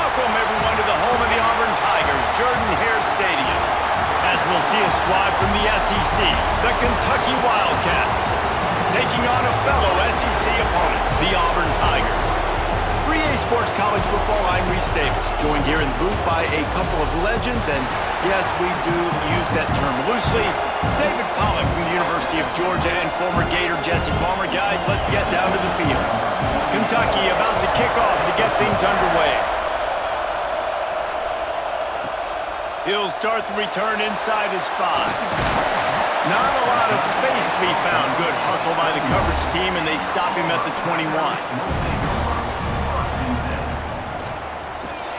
Welcome, everyone, to the home of the Auburn Tigers, Jordan-Hare Stadium. As we'll see a squad from the SEC, the Kentucky Wildcats, taking on a fellow SEC opponent, the Auburn Tigers. For EA Sports College Football, I'm Reese Davis, joined here in the booth by a couple of legends, and yes, we do use that term loosely. David Pollack from the University of Georgia and former Gator Jesse Palmer. Guys, let's get down to the field. Kentucky about to kick off to get things underway. He'll start the return inside his 5. Not a lot of space to be found. Good hustle by the coverage team, and they stop him at the 21.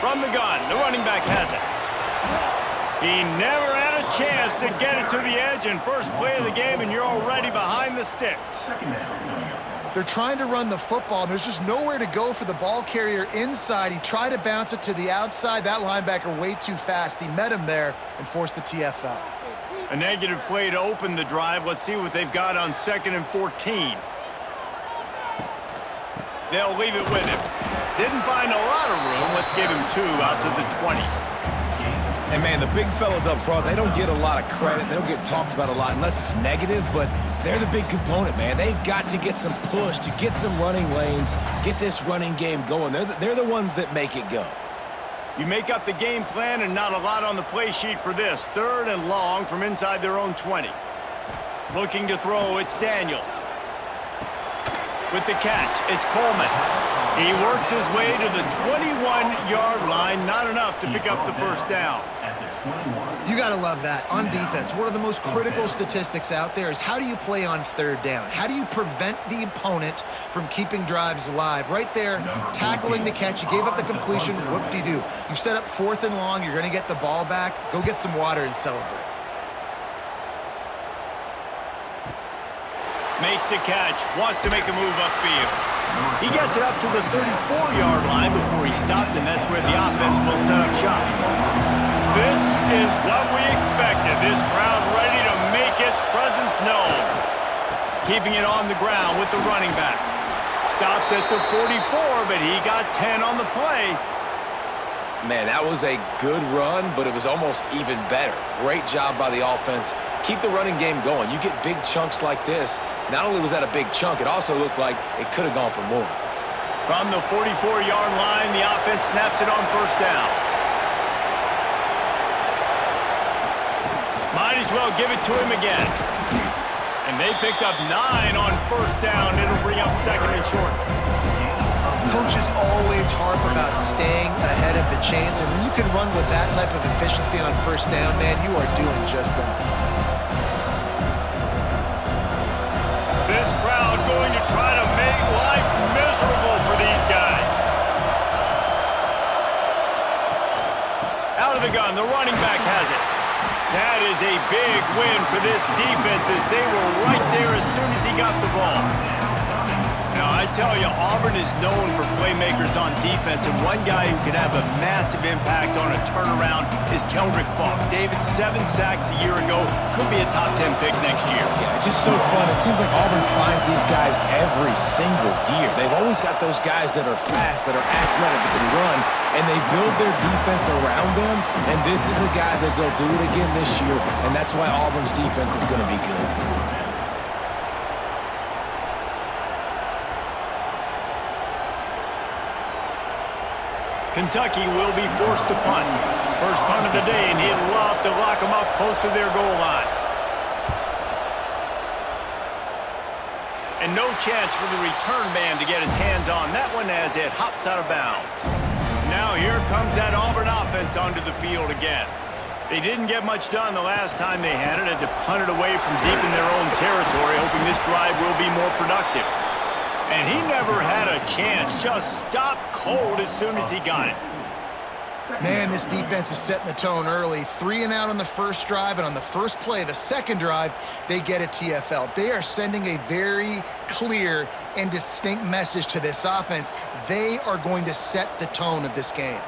From the gun, the running back has it. He never had a chance to get it to the edge, and first play of the game, and you're already behind the sticks. They're trying to run the football, and there's just nowhere to go for the ball carrier inside. He tried to bounce it to the outside. That linebacker way too fast. He met him there and forced the TFL. A negative play to open the drive. Let's see what they've got on 2nd and 14. They'll leave it with him. Didn't find a lot of room. Let's give him 2 out to the 20. And, man, the big fellas up front, they don't get a lot of credit. They don't get talked about a lot unless it's negative, but they're the big component, man. They've got to get some push, to get some running lanes, get this running game going. They're the ones that make it go. You make up the game plan and not a lot on the play sheet for this. 3rd and long from inside their own 20. Looking to throw, it's Daniels. With the catch, it's Coleman. He works his way to the 21-yard line. Not enough to pick up the first down. You got to love that. On defense, one of the most critical statistics out there is how do you play on 3rd down? How do you prevent the opponent from keeping drives alive? Right there, tackling the catch. You gave up the completion. Whoop-de-doo. You've set up 4th and long. You're going to get the ball back. Go get some water and celebrate. Makes the catch. Wants to make a move upfield. He gets it up to the 34-yard line before he stopped, and that's where the offense will set up shop. This is what we expected. This crowd ready to make its presence known. Keeping it on the ground with the running back. Stopped at the 44, but he got 10 on the play. Man, that was a good run, but it was almost even better. Great job by the offense. Keep the running game going. You get big chunks like this. Not only was that a big chunk, it also looked like it could have gone for more. From the 44-yard line, the offense snaps it on 1st down. Might as well give it to him again. And they picked up 9 on 1st down. It'll bring up 2nd and short. Coaches always harp about staying ahead of the chains, and when you can run with that type of efficiency on 1st down, man, you are doing just that. This crowd going to try to make life miserable for these guys. Out of the gun, the running back has it. That is a big win for this defense as they were right there as soon as he got the ball. Now, I tell you, Auburn is known for playmakers on defense, and one guy who can have a massive impact on a turnaround is Keldrick Falk. David, 7 sacks a year ago, could be a top 10 pick next year. Yeah, it's just so fun. It seems like Auburn finds these guys every single year. They've always got those guys that are fast, that are athletic, that can run, and they build their defense around them, and this is a guy that they'll do it again this year, and that's why Auburn's defense is going to be good. Kentucky will be forced to punt. First punt of the day, and he'd love to lock them up close to their goal line. And no chance for the return man to get his hands on that one as it hops out of bounds. Now here comes that Auburn offense onto the field again. They didn't get much done the last time they had it, had to punt it away from deep in their own territory, hoping this drive will be more productive. And he never had a chance, just stopped cold as soon as he got it. Man, this defense is setting the tone early. 3 and out on the first drive, and on the first play, the second drive, they get a TFL. They are sending a very clear and distinct message to this offense. They are going to set the tone of this game.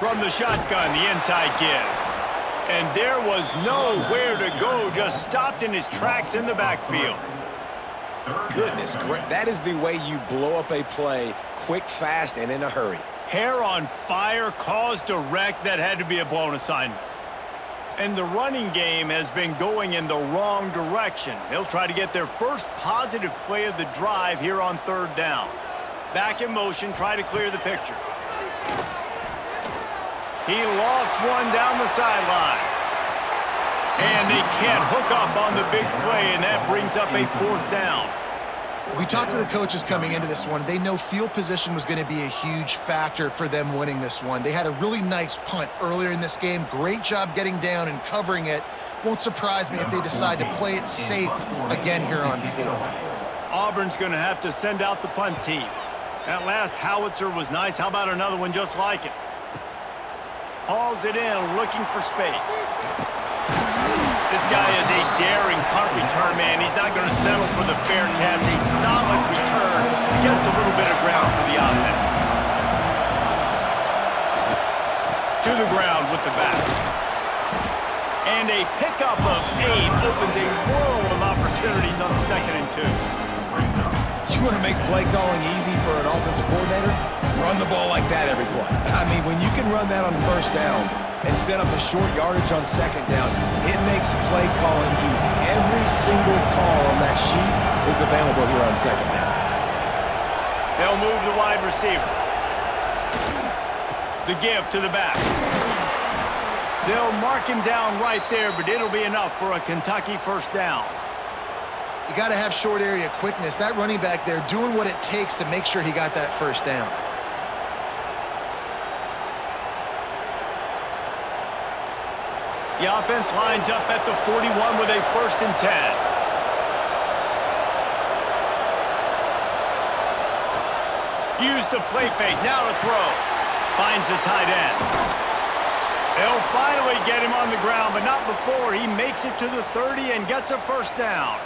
From the shotgun, the inside give. And there was nowhere to go, just stopped in his tracks in the backfield. Goodness, that is the way you blow up a play quick, fast, and in a hurry. Hair on fire, caused a wreck. That had to be a blown assignment. And the running game has been going in the wrong direction. They'll try to get their first positive play of the drive here on third down. Back in motion, try to clear the picture. He lost one down the sideline. And they can't hook up on the big play, and that brings up a fourth down. We talked to the coaches coming into this one. They know field position was going to be a huge factor for them winning this one. They had a really nice punt earlier in this game. Great job getting down and covering it. Won't surprise me if they decide to play it safe again here on fourth. Auburn's going to have to send out the punt team. That last howitzer was nice. How about another one just like it? Hauls it in, looking for space. This guy is a daring punt return man. He's not going to settle for the fair catch. A solid return. Gets a little bit of ground for the offense. To the ground with the back. And a pickup of 8 opens a world of opportunities on 2nd and 2. You want to make play calling easy for an offensive coordinator? Run the ball like that every play. I mean, when you can run that on first down and set up a short yardage on 2nd down, it makes play calling easy. Every single call on that sheet is available here on 2nd down. They'll move the wide receiver. The give to the back. They'll mark him down right there, but it'll be enough for a Kentucky first down. You got to have short area quickness. That running back there doing what it takes to make sure he got that first down. The offense lines up at the 41 with a 1st and 10. Use the play fake. Now to throw. Finds the tight end. They'll finally get him on the ground, but not before he makes it to the 30 and gets a first down.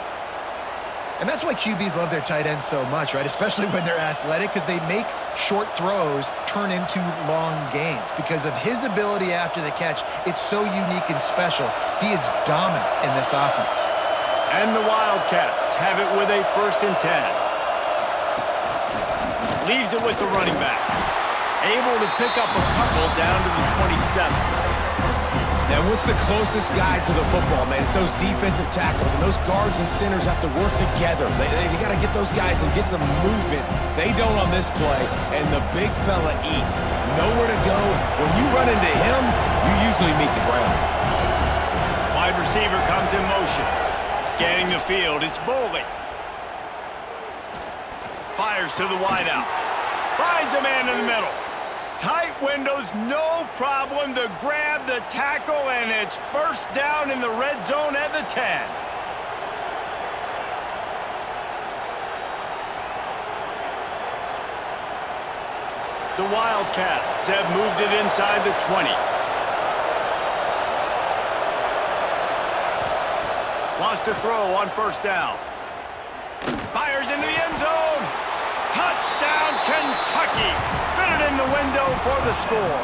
And that's why QBs love their tight ends so much, right? Especially when they're athletic, because they make short throws turn into long gains. Because of his ability after the catch, it's so unique and special. He is dominant in this offense. And the Wildcats have it with a 1st and 10. Leaves it with the running back. Able to pick up a couple down to the 27. Now, what's the closest guy to the football, man? It's those defensive tackles, and those guards and centers have to work together. They got to get those guys and get some movement. They don't on this play, and the big fella eats. Nowhere to go. When you run into him, you usually meet the ground. Wide receiver comes in motion. Scanning the field, it's Boley. Fires to the wideout. Finds a man in the middle. Tight windows, no problem to grab the tackle, and it's first down in the red zone at the 10. The Wildcats have moved it inside the 20. Wants to throw on first down. Fires into the end zone. Touchdown, Kentucky. Fitted in the window for the score.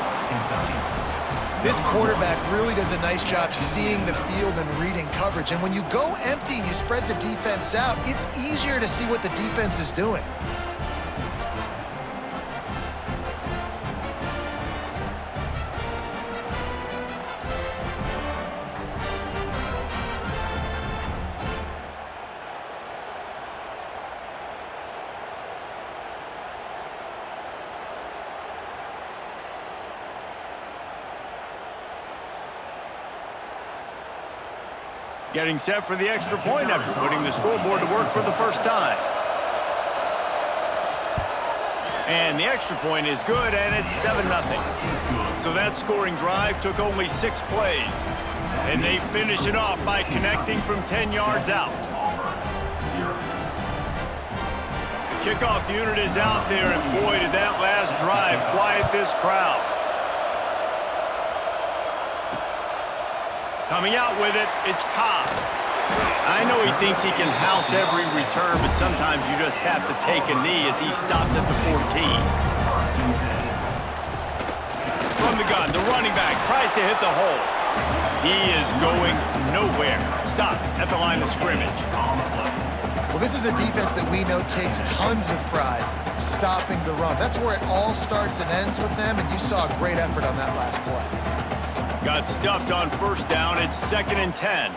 This quarterback really does a nice job seeing the field and reading coverage. And when you go empty and you spread the defense out, it's easier to see what the defense is doing. Getting set for the extra point after putting the scoreboard to work for the first time. And the extra point is good, and it's 7-0. So that scoring drive took only 6 plays. And they finish it off by connecting from 10 yards out. The kickoff unit is out there, and boy, did that last drive quiet this crowd. Coming out with it, it's Cobb. I know he thinks he can house every return, but sometimes you just have to take a knee as he stopped at the 14. From the gun, the running back tries to hit the hole. He is going nowhere. Stop at the line of scrimmage. Well, this is a defense that we know takes tons of pride stopping the run. That's where it all starts and ends with them, and you saw a great effort on that last play. Got stuffed on first down. It's 2nd and 10.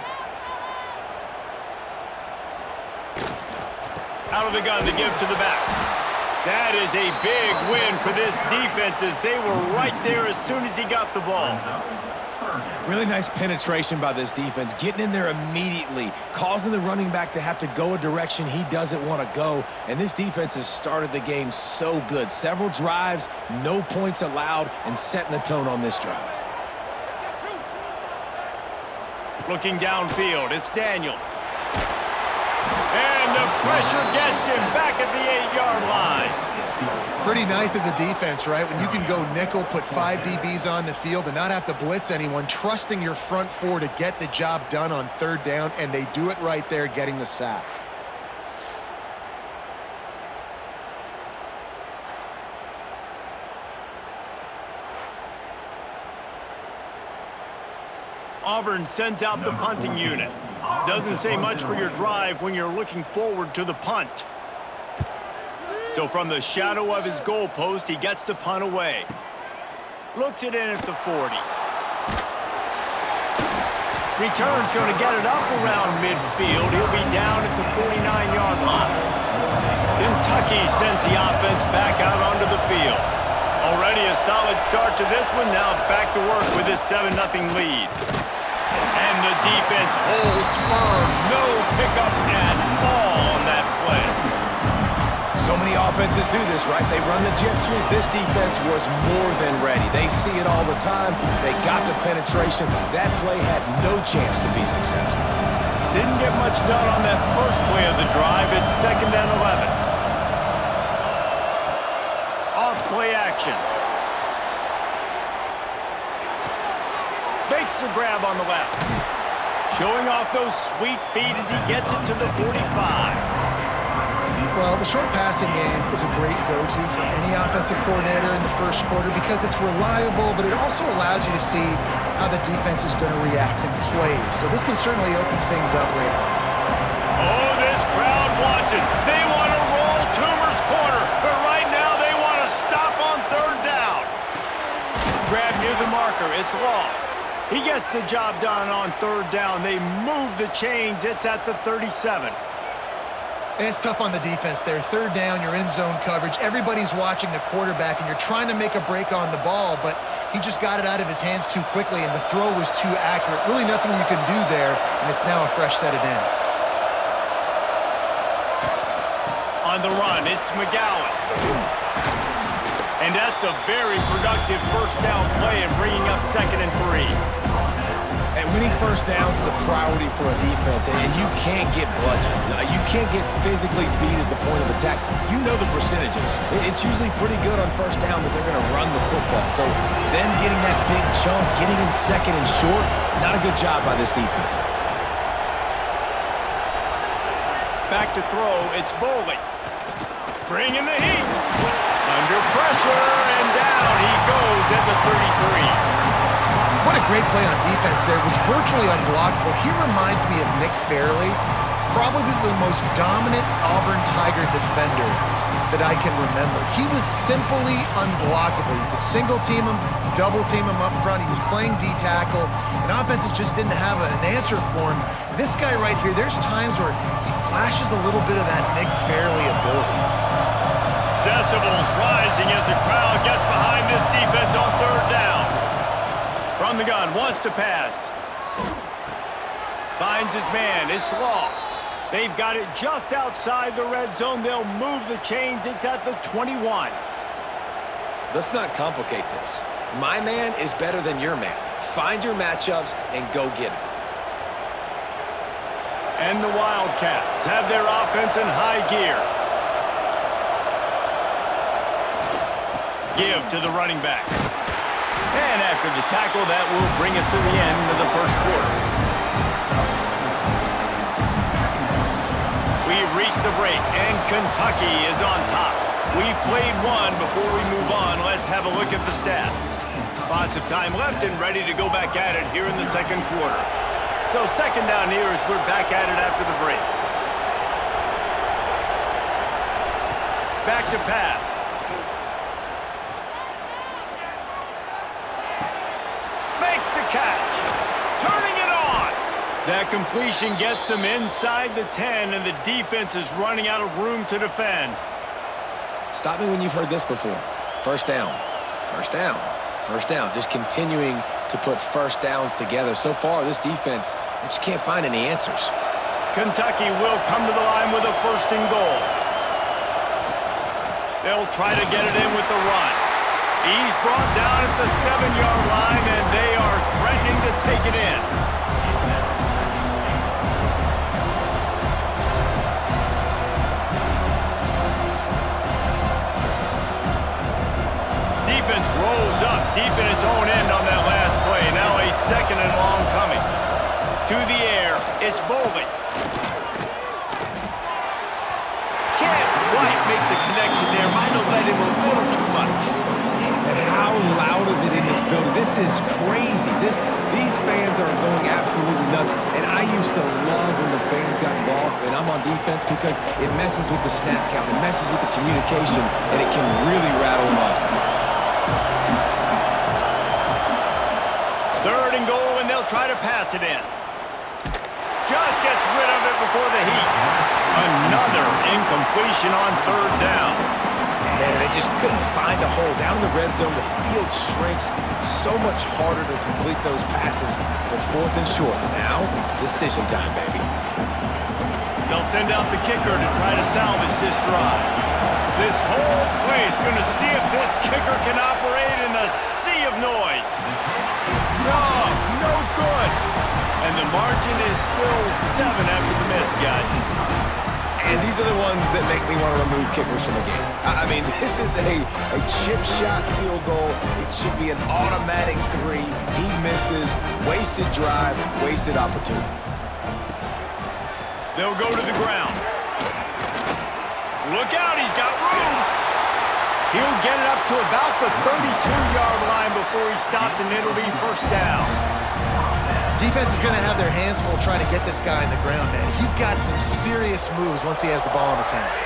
Out of the gun to give to the back. That is a big win for this defense as they were right there as soon as he got the ball. Really nice penetration by this defense, getting in there immediately, causing the running back to have to go a direction he doesn't want to go. And this defense has started the game so good. Several drives, no points allowed, and setting the tone on this drive. Looking downfield, it's Daniels. And the pressure gets him back at the 8-yard line. Pretty nice as a defense, right? When you can go nickel, put 5 DBs on the field and not have to blitz anyone, trusting your front four to get the job done on 3rd down, and they do it right there, getting the sack. Auburn sends out the punting unit. Doesn't say much for your drive when you're looking forward to the punt. So from the shadow of his goalpost, he gets the punt away. Looks it in at the 40. Return's going to get it up around midfield. He'll be down at the 49-yard line. Kentucky sends the offense back out onto the field. Already a solid start to this one. Now back to work with this 7-0 lead. And the defense holds firm. No pickup at all on that play. So many offenses do this, right? They run the jet sweep. This defense was more than ready. They see it all the time. They got the penetration. That play had no chance to be successful. Didn't get much done on that first play of the drive. It's 2nd and 11. Off play action. Makes the grab on the left. Showing off those sweet feet as he gets it to the 45. Well, the short passing game is a great go-to for any offensive coordinator in the first quarter because it's reliable, but it also allows you to see how the defense is going to react and play. So this can certainly open things up later. Oh, this crowd wants it. They want to roll Toomer's corner, but right now they want to stop on 3rd down. Grab near the marker. It's Law. He gets the job done on 3rd down. They move the chains. It's at the 37. And it's tough on the defense there. 3rd down, you're in zone coverage. Everybody's watching the quarterback, and you're trying to make a break on the ball, but he just got it out of his hands too quickly, and the throw was too accurate. Really nothing you can do there, and it's now a fresh set of downs. On the run, it's McGowan. And that's a very productive first down play and bringing up 2nd and 3. And winning first downs is a priority for a defense, and you can't get bludgeoned. You can't get physically beat at the point of attack. You know the percentages. It's usually pretty good on first down that they're going to run the football. So them getting that big chunk, getting in 2nd and short, not a good job by this defense. Back to throw, it's Bowley. Bringing the heat. Under pressure, and down he goes at the 33. What a great play on defense there. It was virtually unblockable. He reminds me of Nick Fairley, probably the most dominant Auburn Tiger defender that I can remember. He was simply unblockable. You could single team him, double team him up front. He was playing D-tackle, and offenses just didn't have an answer for him. This guy right here, there's times where he flashes a little bit of that Nick Fairley ability. Decibels rising as the crowd gets behind this defense on 3rd down. From the gun, wants to pass. Finds his man, it's Law. They've got it just outside the red zone. They'll move the chains. It's at the 21. Let's not complicate this. My man is better than your man. Find your matchups and go get him. And the Wildcats have their offense in high gear. Give to the running back. And after the tackle, that will bring us to the end of the first quarter. We've reached the break, and Kentucky is on top. We've played one. Before we move on, let's have a look at the stats. Lots of time left and ready to go back at it here in the second quarter. So 2nd down here as we're back at it after the break. Back to pass. Makes the catch. Turning it on. That completion gets them inside the 10, and the defense is running out of room to defend. Stop me when you've heard this before. First down. First down. First down. Just continuing to put first downs together. So far, this defense, they just can't find any answers. Kentucky will come to the line with a 1st and goal. They'll try to get it in with the run. He's brought down at the 7-yard line, and they are threatening to take it in. Defense rolls up deep in its own end on that last play. Now a 2nd and long coming. To the air, it's Bowling. Can't quite make the connection there. Might have let him a little too much. And how loud is it in this building? This is crazy. These fans are going absolutely nuts. And I used to love when the fans got involved, and I'm on defense, because it messes with the snap count, it messes with the communication, and it can really rattle an offense. 3rd and goal, and they'll try to pass it in. Just gets rid of it before the heat. Another incompletion on 3rd down. Man, they just couldn't find a hole. Down in the red zone, the field shrinks. So much harder to complete those passes. But 4th and short. Now, decision time, baby. They'll send out the kicker to try to salvage this drive. This whole play is going to see if this kicker can operate in the sea of noise. No good. And the margin is still 7 after the miss, guys. And these are the ones that make me want to remove kickers from a game. I mean, this is a chip shot field goal. It should be an automatic 3. He misses. Wasted drive, wasted opportunity. They'll go to the ground. Look out, he's got room. He'll get it up to about the 32-yard line before he's stopped, and it'll be 1st down. Defense is going to have their hands full trying to get this guy in the ground, man. He's got some serious moves once he has the ball in his hands.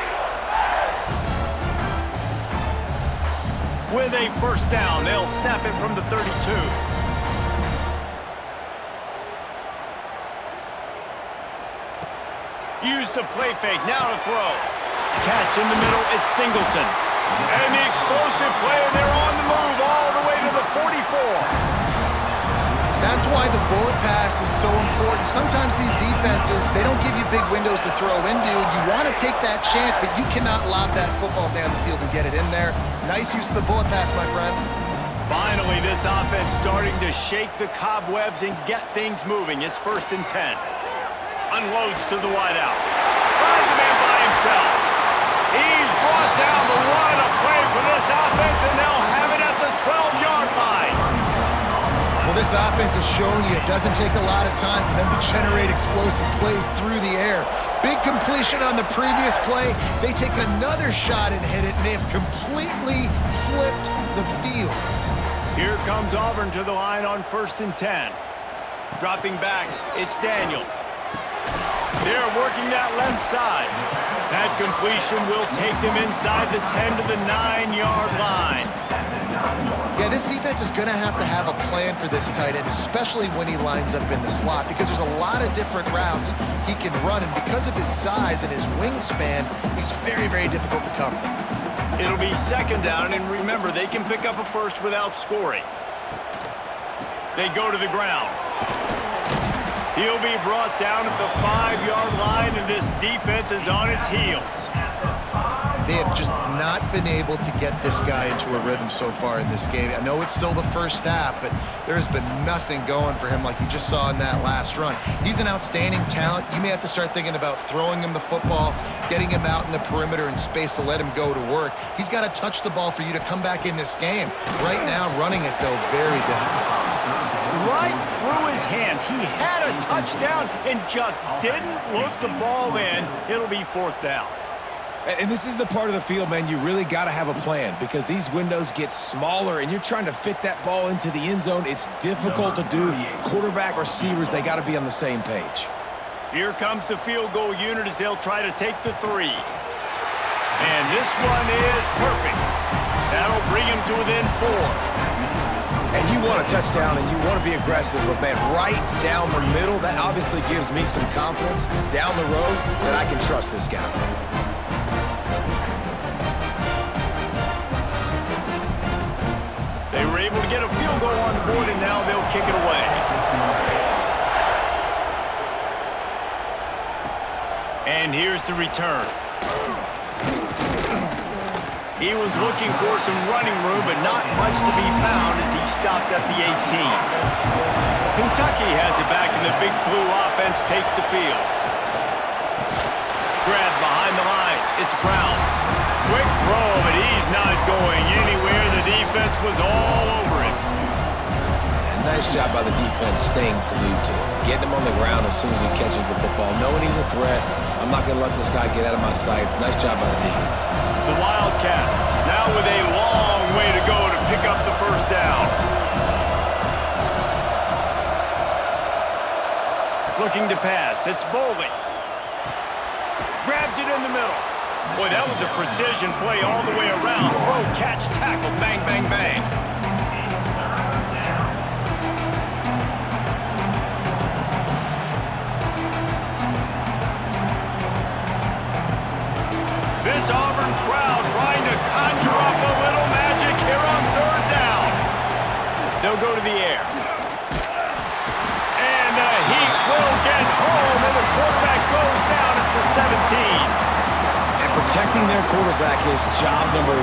With a 1st down, they'll snap it from the 32. Use the play fake, now to throw. Catch in the middle, it's Singleton. And the explosive play, and they're on the move all the way to the 44. That's why the bullet pass is so important. Sometimes these defenses, they don't give you big windows to throw into. You want to take that chance, but you cannot lob that football down the field and get it in there. Nice use of the bullet pass, my friend. Finally, this offense starting to shake the cobwebs and get things moving. It's 1st and 10. Unloads to the wideout. Finds a man by himself. He's brought down the run of play for this offense, and they'll have it at the 12-yard line. Well, this offense has shown you it doesn't take a lot of time for them to generate explosive plays through the air. Big completion on the previous play. They take another shot and hit it, and they have completely flipped the field. Here comes Auburn to the line on 1st and 10. Dropping back, it's Daniels. They're working that left side. That completion will take them inside the 10 to the 9-yard line. Yeah, this defense is going to have a plan for this tight end, especially when he lines up in the slot, because there's a lot of different routes he can run, and because of his size and his wingspan, he's very, very difficult to cover. It'll be 2nd down, and remember, they can pick up a 1st without scoring. They go to the ground. He'll be brought down at the 5-yard line, and this defense is on its heels. They have just not been able to get this guy into a rhythm so far in this game. I know it's still the first half, but there has been nothing going for him like you just saw in that last run. He's an outstanding talent. You may have to start thinking about throwing him the football, getting him out in the perimeter in space to let him go to work. He's got to touch the ball for you to come back in this game. Right now, running it, though, very difficult. Right through his hands. He had a touchdown and just didn't look the ball in. It'll be 4th down. And this is the part of the field, man, you really got to have a plan because these windows get smaller and you're trying to fit that ball into the end zone. It's difficult to do. Quarterback, receivers, they got to be on the same page. Here comes the field goal unit as they'll try to take the 3. And this one is perfect. That'll bring him to within 4. And you want a touchdown and you want to be aggressive, but man, right down the middle, that obviously gives me some confidence down the road that I can trust this guy. They were able to get a field goal on the board, and now they'll kick it away. And here's the return. He was looking for some running room, but not much to be found as he stopped at the 18. Kentucky has it back, and the Big Blue offense takes the field. Grab behind the line. It's Brown. Quick throw, but he's not going anywhere. The defense was all over him. And nice job by the defense staying glued to him. Getting him on the ground as soon as he catches the football. Knowing he's a threat. I'm not going to let this guy get out of my sights. Nice job by the D. The Wildcats now with a long way to go to pick up the first down. Looking to pass. It's Bowling. Grabs it in the middle. Boy, that was a precision play all the way around. Throw, catch, tackle, bang, bang, bang. This Auburn crowd trying to conjure up a little magic here on third down. They'll go to the air. And the Heat will get home, and the quarterback goes down at the 17. Protecting their quarterback is job number 1,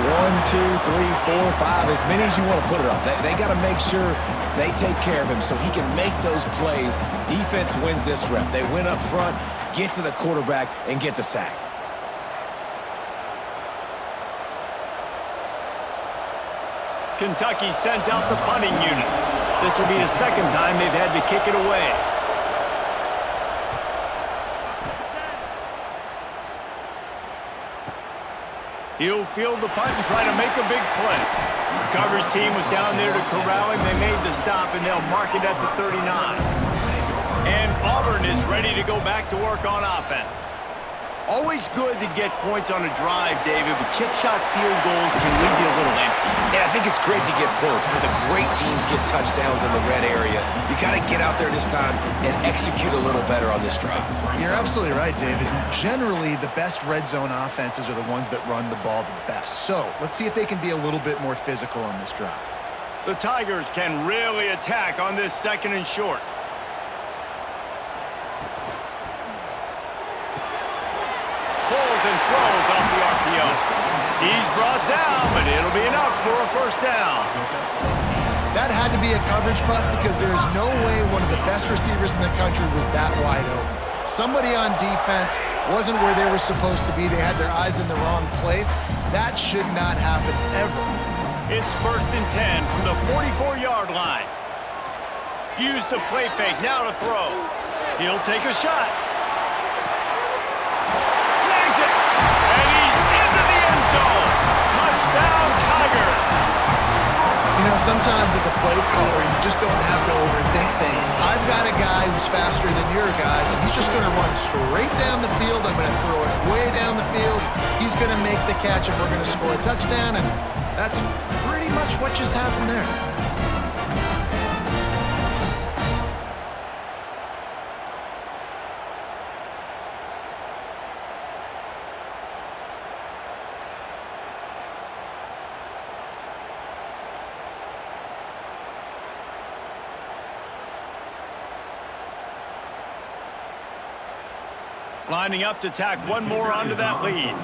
2, 3, 4, 5, as many as you want to put it up. They got to make sure they take care of him so he can make those plays. Defense wins this rep. They win up front, get to the quarterback, and get the sack. Kentucky sends out the punting unit. This will be the second time they've had to kick it away. He'll field the punt and try to make a big play. The coverage team was down there to corral him. They made the stop, and they'll mark it at the 39. And Auburn is ready to go back to work on offense. Always good to get points on a drive, David, but chip shot field goals can leave you a little empty. Yeah, I think it's great to get points, but the great teams get touchdowns in the red area. You got to get out there this time and execute a little better on this drive. You're absolutely right, David. Generally, the best red zone offenses are the ones that run the ball the best. So let's see if they can be a little bit more physical on this drive. The Tigers can really attack on this 2nd and short. Pulls and throws off the RPO. He's brought down, but it'll be enough for a first down. That had to be a coverage bust because there is no way one of the best receivers in the country was that wide open. Somebody on defense wasn't where they were supposed to be. They had their eyes in the wrong place. That should not happen ever. It's 1st and 10 from the 44-yard line. Use the play fake, now to throw. He'll take a shot. Snags it, and he's into the end zone. Touchdown, Tigers. You know, sometimes as a play caller, you just don't have to overthink things. I've got a guy who's faster than your guys, and he's just going to run straight down the field. I'm going to throw it way down the field. He's going to make the catch, and we're going to score a touchdown, and that's pretty much what just happened there. Lining up to tack one more onto that lead.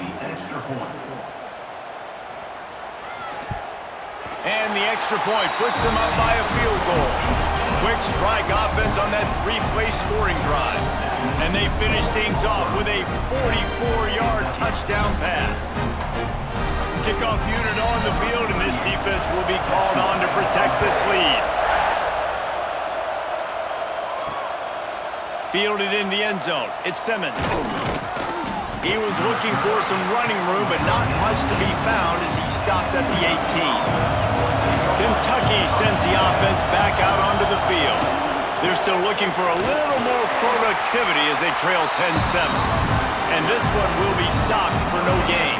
And the extra point puts them up by a field goal. Quick strike offense on that 3-play scoring drive. And they finish things off with a 44-yard touchdown pass. Kickoff unit on the field, and this defense will be called on to protect this lead. Fielded in the end zone. It's Simmons. He was looking for some running room, but not much to be found as he stopped at the 18. Kentucky sends the offense back out onto the field. They're still looking for a little more productivity as they trail 10-7. And this one will be stopped for no gain.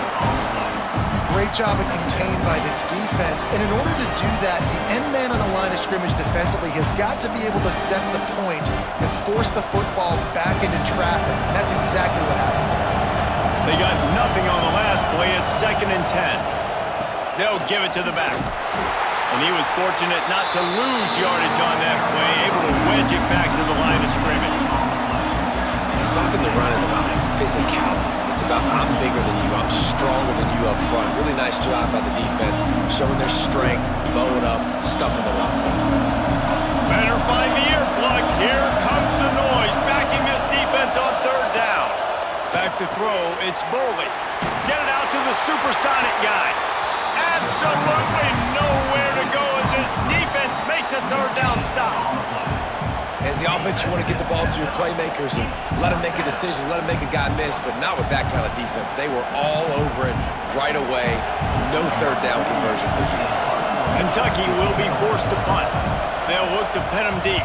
Great job of contained by this defense. And in order to do that, the end man on the line of scrimmage defensively has got to be able to set the point and force the football back into traffic. And that's exactly what happened. They got nothing on the last play. It's 2nd and 10. They'll give it to the back. And he was fortunate not to lose yardage on that play, able to wedge it back to the line of scrimmage. Stopping the run is about physicality. It's about I'm bigger than you, I'm stronger than you up front. Really nice job by the defense, showing their strength, bowing up, stuffing the run. Better find the earplugs. Here comes the noise, backing this defense on 3rd down. Back to throw, it's Boley. Get it out to the supersonic guy. Absolutely nowhere to go as this defense makes a 3rd down stop. As the offense, you want to get the ball to your playmakers and let them make a decision, let them make a guy miss, but not with that kind of defense. They were all over it right away. No 3rd down conversion for you. Kentucky will be forced to punt. They'll look to pin them deep.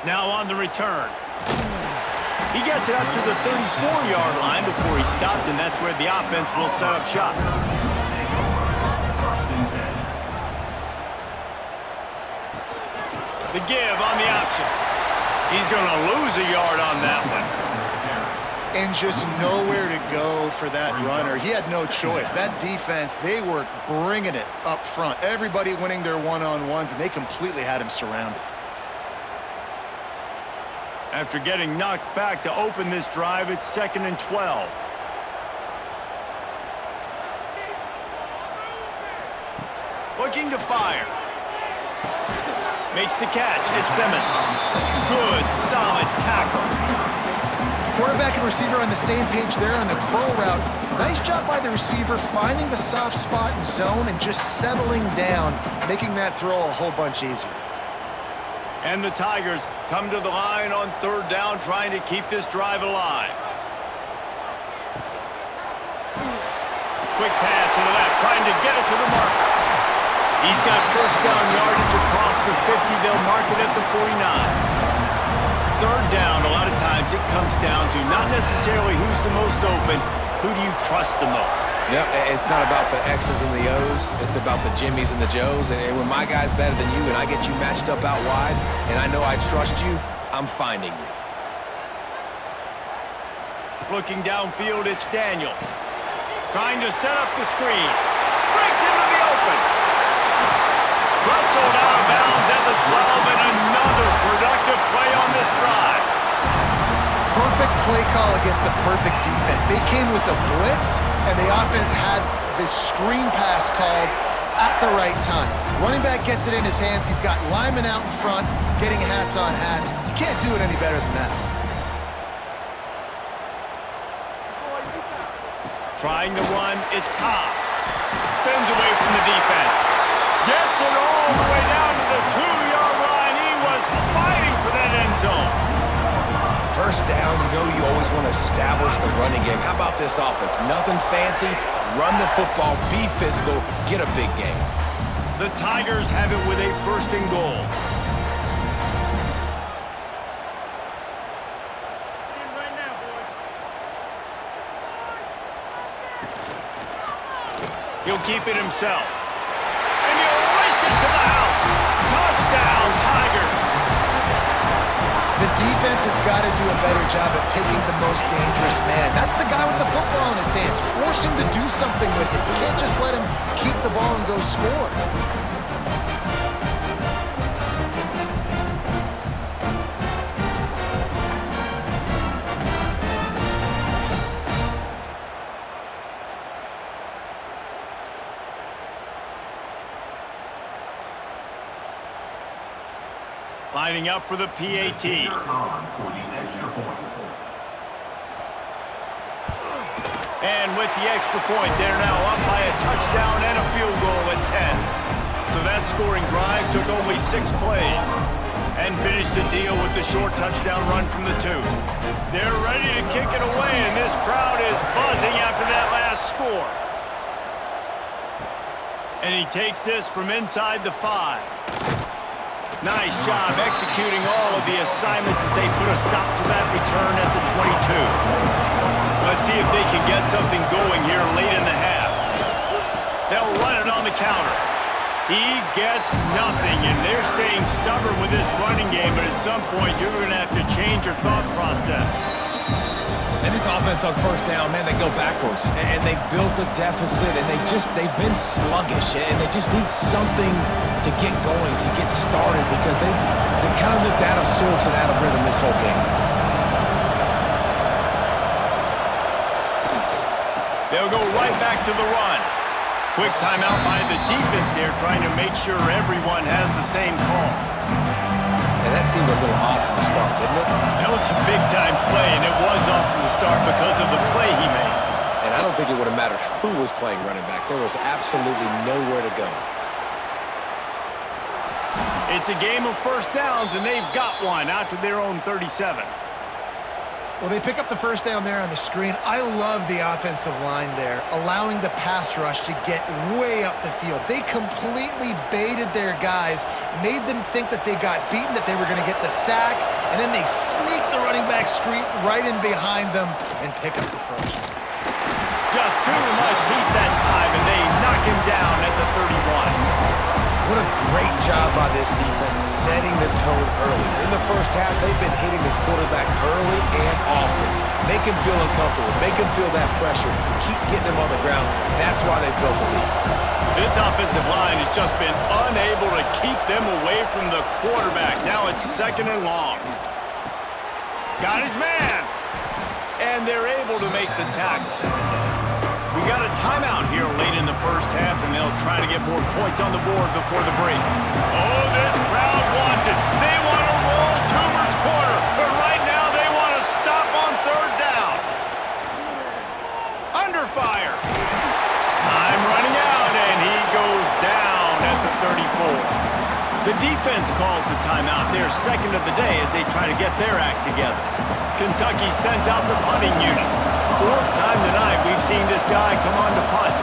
Now on the return. He gets it up to the 34-yard line before he stopped, and that's where the offense will set up shop. The give on the option. He's going to lose a yard on that one. And just nowhere to go for that runner. He had no choice. That defense, they were bringing it up front. Everybody winning their one-on-ones, and they completely had him surrounded. After getting knocked back to open this drive, it's 2nd and 12. Looking to fire. Makes the catch. It's Simmons. Good, solid tackle. Quarterback and receiver on the same page there on the curl route. Nice job by the receiver finding the soft spot in zone and just settling down, making that throw a whole bunch easier. And the Tigers come to the line on 3rd down, trying to keep this drive alive. Quick pass to the left, trying to get it to the mark. He's got 1st down yardage across the 50. They'll mark it at the 49. 3rd down, a lot of times it comes down to not necessarily who's the most open, who do you trust the most? Yep, it's not about the X's and the O's. It's about the Jimmies and the Joes. And when my guy's better than you and I get you matched up out wide and I know I trust you, I'm finding you. Looking downfield, it's Daniels. Trying to set up the screen. Breaks into the open. Rustled out of bounds at the 12, and another productive play on this drive. Perfect play call against the perfect defense. They came with a blitz, and the offense had this screen pass called at the right time. Running back gets it in his hands. He's got linemen out in front, getting hats on hats. You can't do it any better than that. Trying to run, it's Cobb. Spins away from the defense. Gets it all the way down to the 2-yard line. He was fighting for that end zone. 1st down, you know you always want to establish the running game. How about this offense? Nothing fancy. Run the football, be physical, get a big game. The Tigers have it with a 1st and goal. He'll keep it himself. And he'll race it to the house. Touchdown, Tigers. The defense has got to do a better job of taking the most dangerous man. That's the guy with the football in his hands. Force him to do something with it. You can't just let him keep the ball and go score. Lining up for the PAT. And with the extra point, they're now up by a touchdown and a field goal at 10. So that scoring drive took only 6 plays and finished the deal with the short touchdown run from the 2. They're ready to kick it away, and this crowd is buzzing after that last score. And he takes this from inside the 5. Nice job executing all of the assignments as they put a stop to that return at the 22. Let's see if they can get something going here late in the half. They'll run it on the counter. He gets nothing, and they're staying stubborn with this running game, but at some point you're going to have to change your thought process. And this offense on first down, man, they go backwards. And they built a deficit, and they've been sluggish. And they just need something to get going, to get started, because they've kind of looked out of sorts and out of rhythm this whole game. They'll go right back to the run. Quick timeout by the defense there, trying to make sure everyone has the same call. And that seemed a little off from the start, didn't it? That was a big-time play, and it was off from the start because of the play he made. And I don't think it would have mattered who was playing running back. There was absolutely nowhere to go. It's a game of first downs, and they've got one out to their own 37. Well, they pick up the first down there on the screen. I love the offensive line there, allowing the pass rush to get way up the field. They completely baited their guys, made them think that they got beaten, that they were going to get the sack, and then they sneak the running back screen right in behind them and pick up the first. Just too much heat that time, and they knock him down at the 31. What a great job by this defense setting the tone early. In the first half, they've been hitting the quarterback early and often. Make him feel uncomfortable. Make him feel that pressure. Keep getting him on the ground. That's why they built the lead. This offensive line has just been unable to keep them away from the quarterback. Now it's second and long. Got his man. And they're able to make the tackle. We got a timeout here late in the first half, and they'll try to get more points on the board before the break. Oh, this crowd wants it. They want to roll Toomer's corner, but right now they want to stop on third down. Under fire. Time running out, and he goes down at the 34. The defense calls the timeout, their second of the day, as they try to get their act together. Kentucky sends out the punting unit. Fourth time tonight we've seen this guy come on to punt.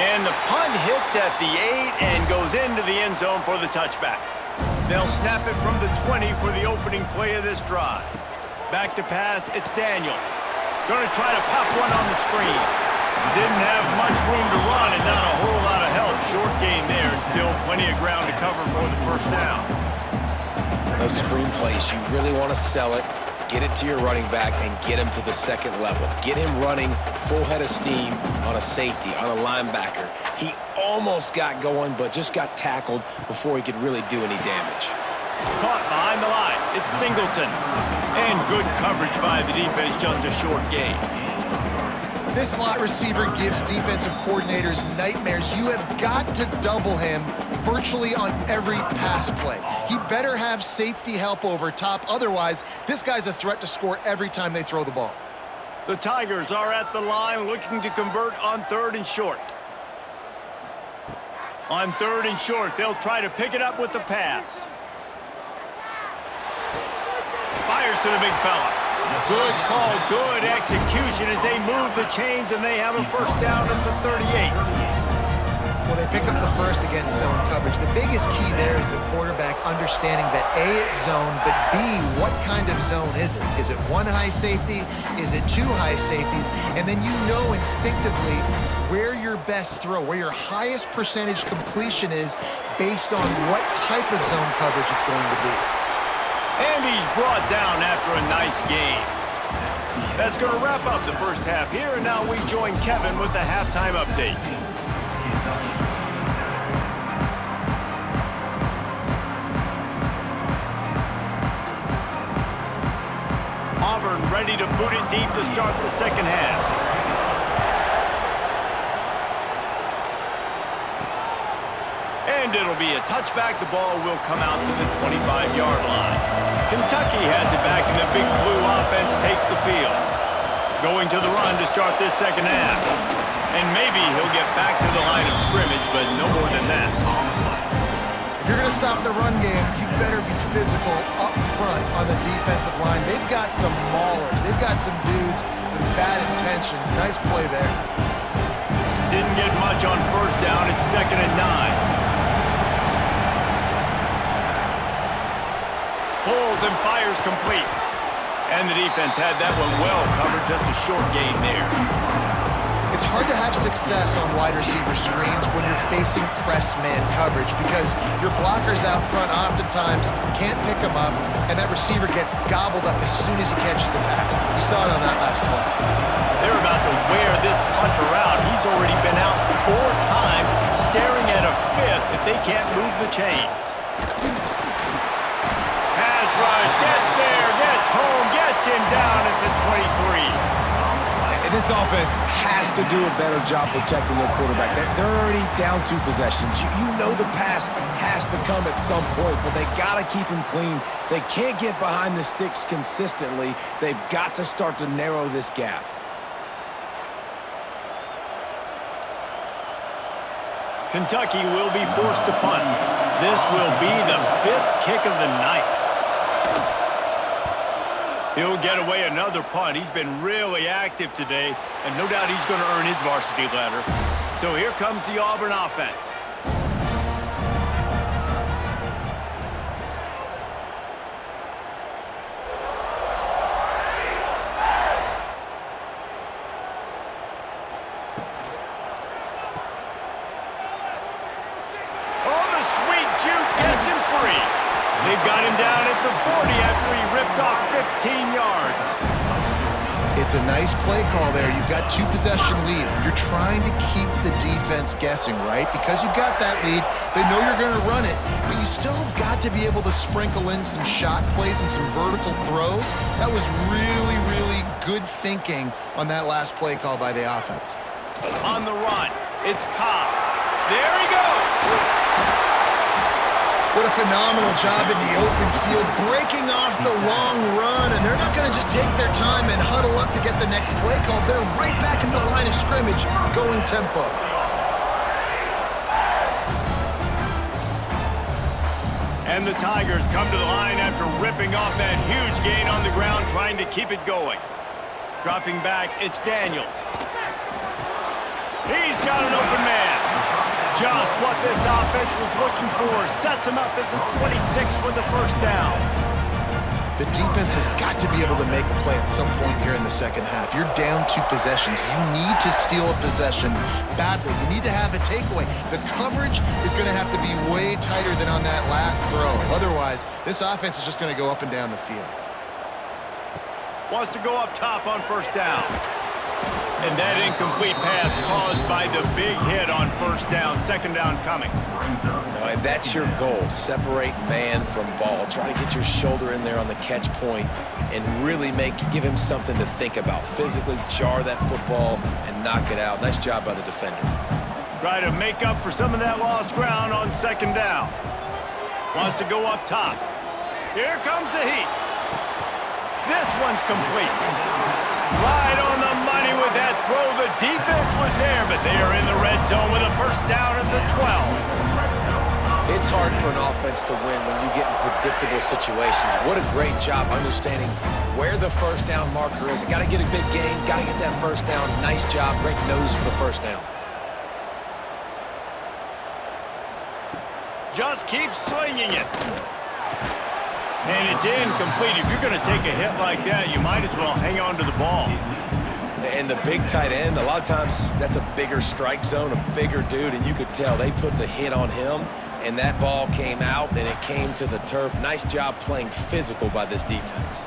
And the punt hits at the 8 and goes into the end zone for the touchback. They'll snap it from the 20 for the opening play of this drive. Back to pass, it's Daniels. Going to try to pop one on the screen. Didn't have much room to run and not a whole lot of help. Short gain there and still plenty of ground to cover for the first down. Those screen plays, you really want to sell it, get it to your running back, and get him to the second level. Get him running full head of steam on a safety, on a linebacker. He almost got going, but just got tackled before he could really do any damage. Caught behind the line. It's Singleton. And good coverage by the defense, just a short gain. This slot receiver gives defensive coordinators nightmares. You have got to double him virtually on every pass play. He better have safety help over top. Otherwise, this guy's a threat to score every time they throw the ball. The Tigers are at the line looking to convert on third and short. On third and short, they'll try to pick it up with the pass. Fires to the big fella. Good call, good execution as they move the chains, and they have a first down at the 38. Well, they pick up the first against zone coverage. The biggest key there is the quarterback understanding that A, it's zone, but B, what kind of zone is it? Is it one high safety? Is it two high safeties? And then you know instinctively where your best throw, where your highest percentage completion is based on what type of zone coverage it's going to be. And he's brought down after a nice game. That's going to wrap up the first half here, and now we join Kevin with the halftime update. Auburn ready to boot it deep to start the second half. And it'll be a touchback. The ball will come out to the 25-yard line. Kentucky has it back, and the Big Blue offense takes the field. Going to the run to start this second half. And maybe he'll get back to the line of scrimmage, but no more than that. If you're going to stop the run game, you better be physical up front on the defensive line. They've got some maulers. They've got some dudes with bad intentions. Nice play there. didn't get much on first down. It's 2nd and 9. Pulls and fires complete. And the defense had that one well covered, just a short gain there. It's hard to have success on wide receiver screens when you're facing press man coverage because your blockers out front oftentimes can't pick them up, and that receiver gets gobbled up as soon as he catches the pass. We saw it on that last play. They're about to wear this punter out. He's already been out 4 times, staring at a 5th if they can't move the chains. Pass rush, gets there, gets home, gets him down at the 23. This offense has to do a better job protecting their quarterback. They're already down 2 possessions. You know the pass has to come at some point, but they got to keep him clean. They can't get behind the sticks consistently. They've got to start to narrow this gap. Kentucky will be forced to punt. This will be the 5th kick of the night. He'll get away another punt. He's been really active today, and no doubt he's going to earn his varsity letter. So here comes the Auburn offense. Oh, the sweet juke gets him free. They've got him down at the 40 after he ripped off 15 yards. It's a nice play call there. You've got 2 possession lead. You're trying to keep the defense guessing, right? Because you've got that lead, they know you're going to run it, but you still have got to be able to sprinkle in some shot plays and some vertical throws. That was really, really good thinking on that last play call by the offense. On the run, it's Cobb. There he goes. What a phenomenal job in the open field, breaking off the long run, and they're not going to just take their time and huddle up to get the next play called. They're right back at the line of scrimmage, going tempo. And the Tigers come to the line after ripping off that huge gain on the ground, trying to keep it going. Dropping back, it's Daniels. He's got an open man. Just what this offense was looking for. Sets him up at the 26 with the first down. The defense has got to be able to make a play at some point here in the second half. You're down 2 possessions. You need to steal a possession badly. You need to have a takeaway. The coverage is going to have to be way tighter than on that last throw. Otherwise, this offense is just going to go up and down the field. Wants to go up top on first down. And that incomplete pass caused by the big hit on first down. Second down coming. No, and that's your goal. Separate man from ball. Try to get your shoulder in there on the catch point and really give him something to think about. Physically jar that football and knock it out. Nice job by the defender. Try to make up for some of that lost ground on second down. Wants to go up top. Here comes the heat. This one's complete. Right on the money with that throw. The defense was there, but they are in the red zone with a first down at the 12. It's hard for an offense to win when you get in predictable situations. What a great job understanding where the first down marker is. Got to get a big gain, got to get that first down. Nice job, great nose for the first down. Just keep slinging it. And it's incomplete. If you're going to take a hit like that, you might as well hang on to the ball. And the big tight end, a lot of times that's a bigger strike zone, a bigger dude, and you could tell they put the hit on him, and that ball came out, and it came to the turf. Nice job playing physical by this defense.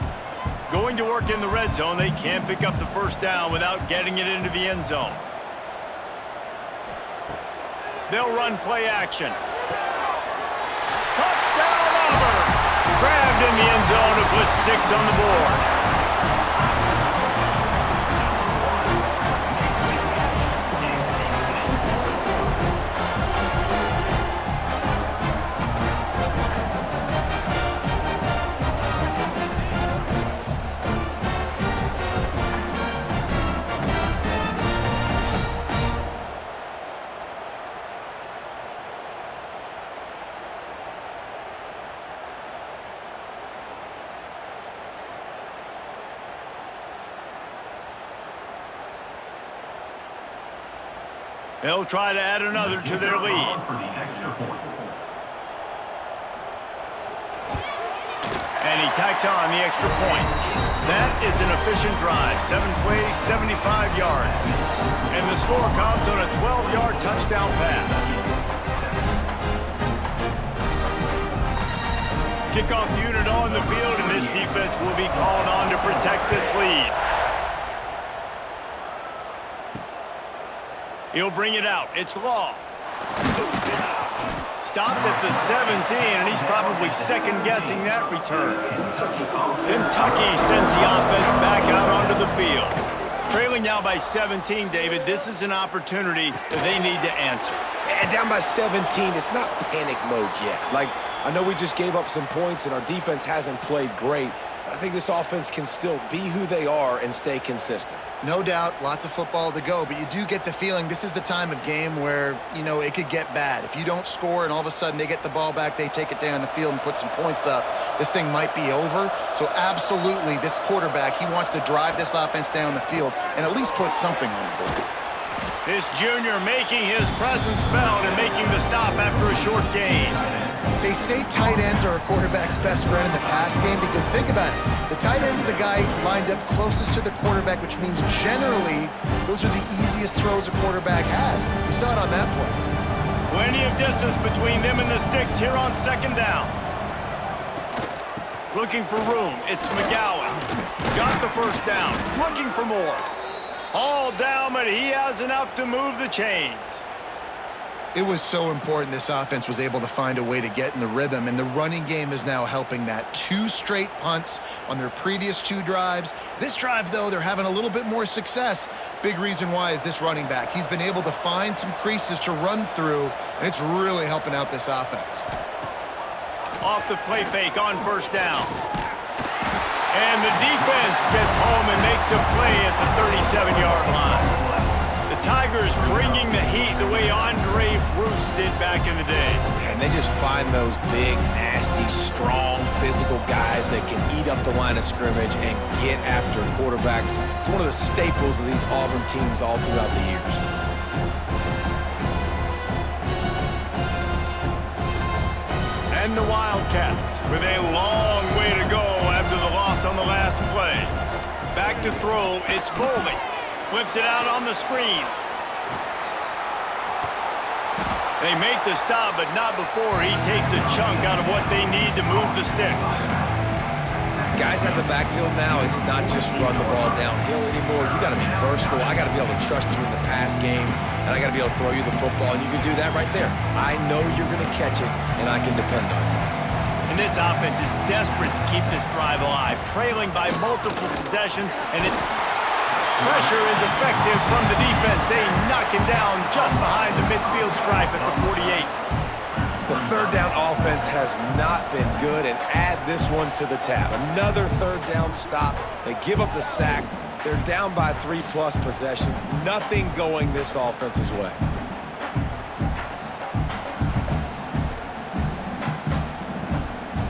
Going to work in the red zone, they can't pick up the first down without getting it into the end zone. They'll run play action. Touchdown, Auburn! Grabbed in the end zone to put 6 on the board. They'll try to add another to their lead. And he tacks on the extra point. That is an efficient drive. 7 plays, 75 yards. And the score comes on a 12-yard touchdown pass. Kickoff unit on the field, and this defense will be called on to protect this lead. He'll bring it out. It's Law. Stopped at the 17, and he's probably second-guessing that return. Kentucky sends the offense back out onto the field. Trailing now by 17, David, this is an opportunity that they need to answer. And down by 17, it's not panic mode yet. Like, I know we just gave up some points, and our defense hasn't played great. I think this offense can still be who they are and stay consistent. No doubt, lots of football to go, but you do get the feeling this is the time of game where, you know, it could get bad. If you don't score and all of a sudden they get the ball back, they take it down the field and put some points up, this thing might be over. So absolutely, this quarterback, he wants to drive this offense down the field and at least put something on the board. This junior making his presence felt and making the stop after a short gain. They say tight ends are a quarterback's best friend in the pass game because think about it. The tight end's the guy lined up closest to the quarterback, which means generally those are the easiest throws a quarterback has. You saw it on that play. Plenty of distance between them and the sticks here on second down. Looking for room. It's McGowan. Got the first down. Looking for more. All down, but he has enough to move the chains. It was so important this offense was able to find a way to get in the rhythm, and the running game is now helping that. 2 straight punts on their previous 2 drives. This drive, though, they're having a little bit more success. Big reason why is this running back. He's been able to find some creases to run through, and it's really helping out this offense. Off the play fake on first down. And the defense gets home and makes a play at the 37-yard line. The Tigers bringing the heat the way Andre Bruce did back in the day. And they just find those big, nasty, strong, physical guys that can eat up the line of scrimmage and get after quarterbacks. It's one of the staples of these Auburn teams all throughout the years. And the Wildcats with a long way to go after the loss on the last play. Back to throw, it's Bowling. Flips it out on the screen. They make the stop, but not before he takes a chunk out of what they need to move the sticks. Guys out of the backfield now, it's not just run the ball downhill anymore. You got to be versatile. I got to be able to trust you in the pass game, and I got to be able to throw you the football, and you can do that right there. I know you're going to catch it, and I can depend on you. And this offense is desperate to keep this drive alive, trailing by multiple possessions, and pressure is effective from the defense. They knock him down just behind the midfield stripe at the 48. The third down offense has not been good, and add this one to the tab. Another third down stop. They give up the sack. They're down by 3+ possessions. Nothing going this offense's way.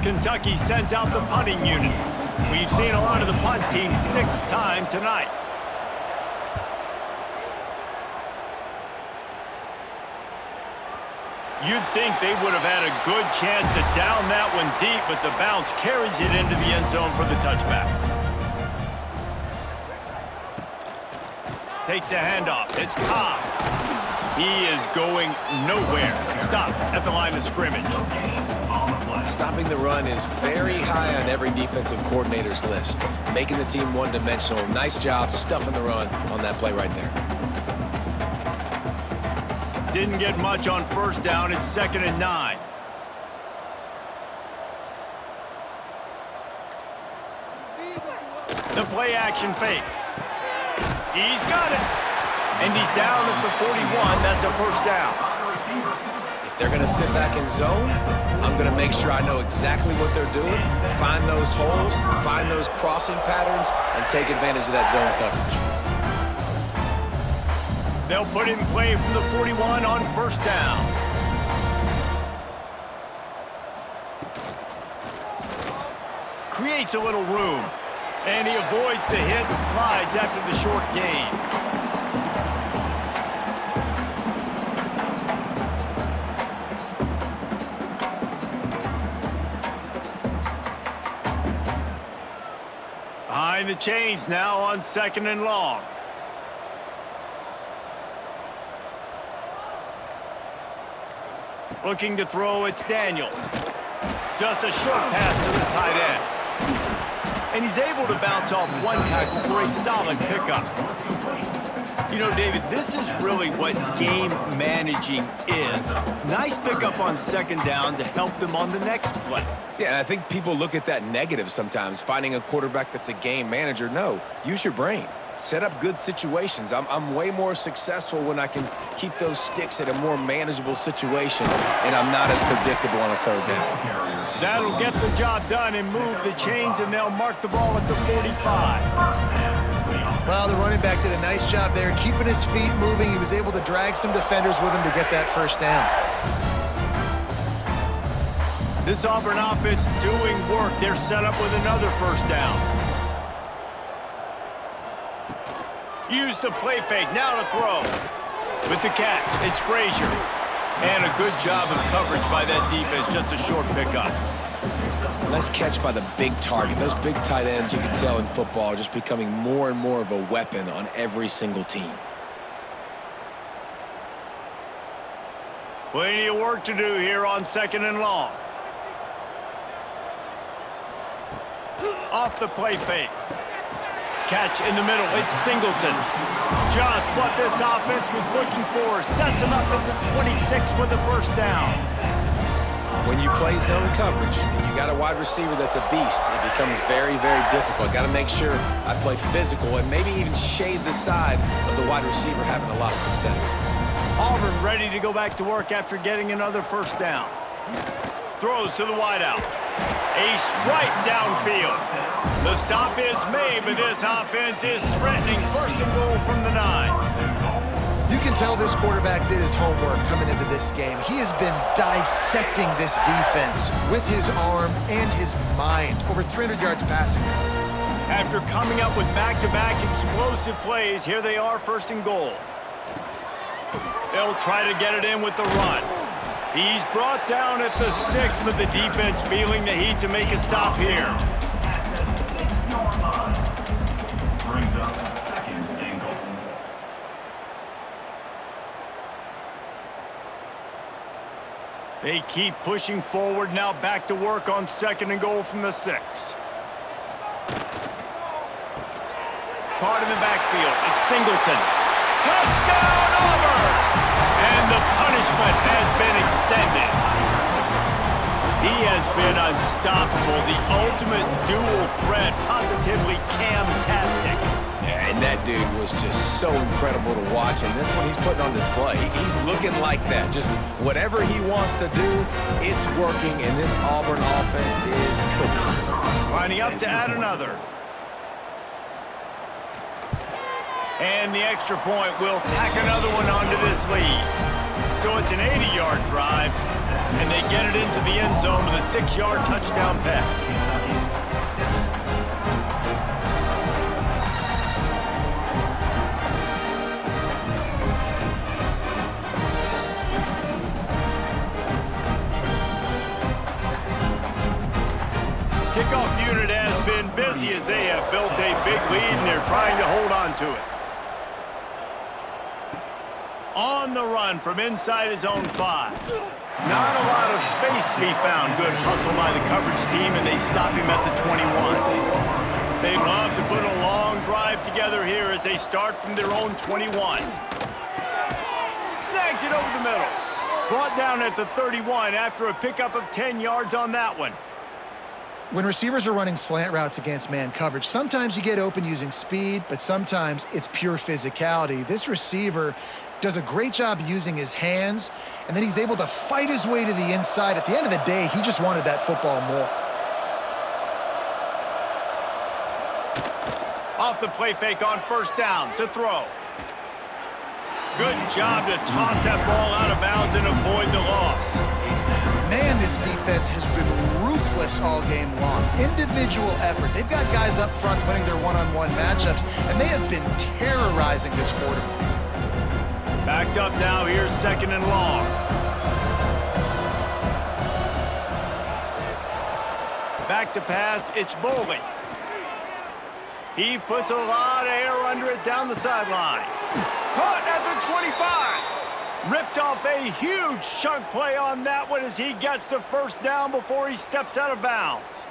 Kentucky sent out the punting unit. We've seen a lot of the punt teams 6th time tonight. You'd think they would have had a good chance to down that one deep, but the bounce carries it into the end zone for the touchback. Takes the handoff. It's Cobb. He is going nowhere. Stop at the line of scrimmage. Stopping the run is very high on every defensive coordinator's list. Making the team one-dimensional. Nice job stuffing the run on that play right there. Didn't get much on first down. It's 2nd and 9. The play action fake. He's got it. And he's down at the 41. That's a first down. If they're going to sit back in zone, I'm going to make sure I know exactly what they're doing, find those holes, find those crossing patterns, and take advantage of that zone coverage. They'll put in play from the 41 on first down. Creates a little room. And he avoids the hit and slides after the short gain. Behind the chains now on 2nd and long. Looking to throw, it's Daniels. Just a short pass to the tight end. And he's able to bounce off one tackle for a solid pickup. You know, David, this is really what game managing is. Nice pickup on 2nd down to help them on the next play. Yeah, and I think people look at that negative sometimes, finding a quarterback that's a game manager. No, use your brain. Set up good situations. I'm way more successful when I can keep those sticks at a more manageable situation, and I'm not as predictable on a 3rd down. That'll get the job done and move the chains, and they'll mark the ball at the 45. Well, the running back did a nice job there, keeping his feet moving. He was able to drag some defenders with him to get that 1st down. This Auburn offense doing work. They're set up with another 1st down. Use the play fake, now to throw. With the catch, it's Frazier. And a good job of coverage by that defense, just a short pickup. Nice catch by the big target. Those big tight ends, you can tell in football, are just becoming more and more of a weapon on every single team. Plenty of work to do here on 2nd and long. Off the play fake. Catch in the middle, it's Singleton. Just what this offense was looking for. Sets him up at the 26 with the 1st down. When you play zone coverage and you got a wide receiver that's a beast, it becomes very, very difficult. Got to make sure I play physical and maybe even shade the side of the wide receiver having a lot of success. Auburn ready to go back to work after getting another 1st down. Throws to the wideout. A strike downfield. The stop is made, but this offense is threatening 1st and goal from the 9. You can tell this quarterback did his homework coming into this game. He has been dissecting this defense with his arm and his mind. Over 300 yards passing. After coming up with back-to-back explosive plays, here they are 1st and goal. They'll try to get it in with the run. He's brought down at the 6, but the defense feeling the heat to make a stop here. They keep pushing forward, now back to work on 2nd and goal from the 6. Caught in the backfield, it's Singleton. Touchdown, Auburn! And the punishment has been extended. He has been unstoppable, the ultimate dual threat, positively Cam-tastic. And that dude was just so incredible to watch, and that's what he's putting on display. He's looking like that. Just whatever he wants to do, it's working, and this Auburn offense is cooking. Lining up to add another. And the extra point will tack another one onto this lead. So it's an 80-yard drive, and they get it into the end zone with a 6-yard touchdown pass. Kickoff unit has been busy as they have built a big lead, and they're trying to hold on to it. On the run from inside his own 5. Not a lot of space to be found. Good hustle by the coverage team, and they stop him at the 21. They love to put a long drive together here as they start from their own 21. Snags it over the middle. Brought down at the 31 after a pickup of 10 yards on that one. When receivers are running slant routes against man coverage, sometimes you get open using speed, but sometimes it's pure physicality. This receiver does a great job using his hands, and then he's able to fight his way to the inside. At the end of the day, he just wanted that football more. Off the play fake on 1st down to throw. Good job to toss that ball out of bounds and avoid the loss. Man, this defense has been ruthless all game long. Individual effort. They've got guys up front winning their one-on-one matchups, and they have been terrorizing this quarterback. Backed up now, here's 2nd and long. Back to pass, it's Bowling. He puts a lot of air under it down the sideline. Caught at the 25. Ripped off a huge chunk play on that one as he gets the first down before he steps out of bounds.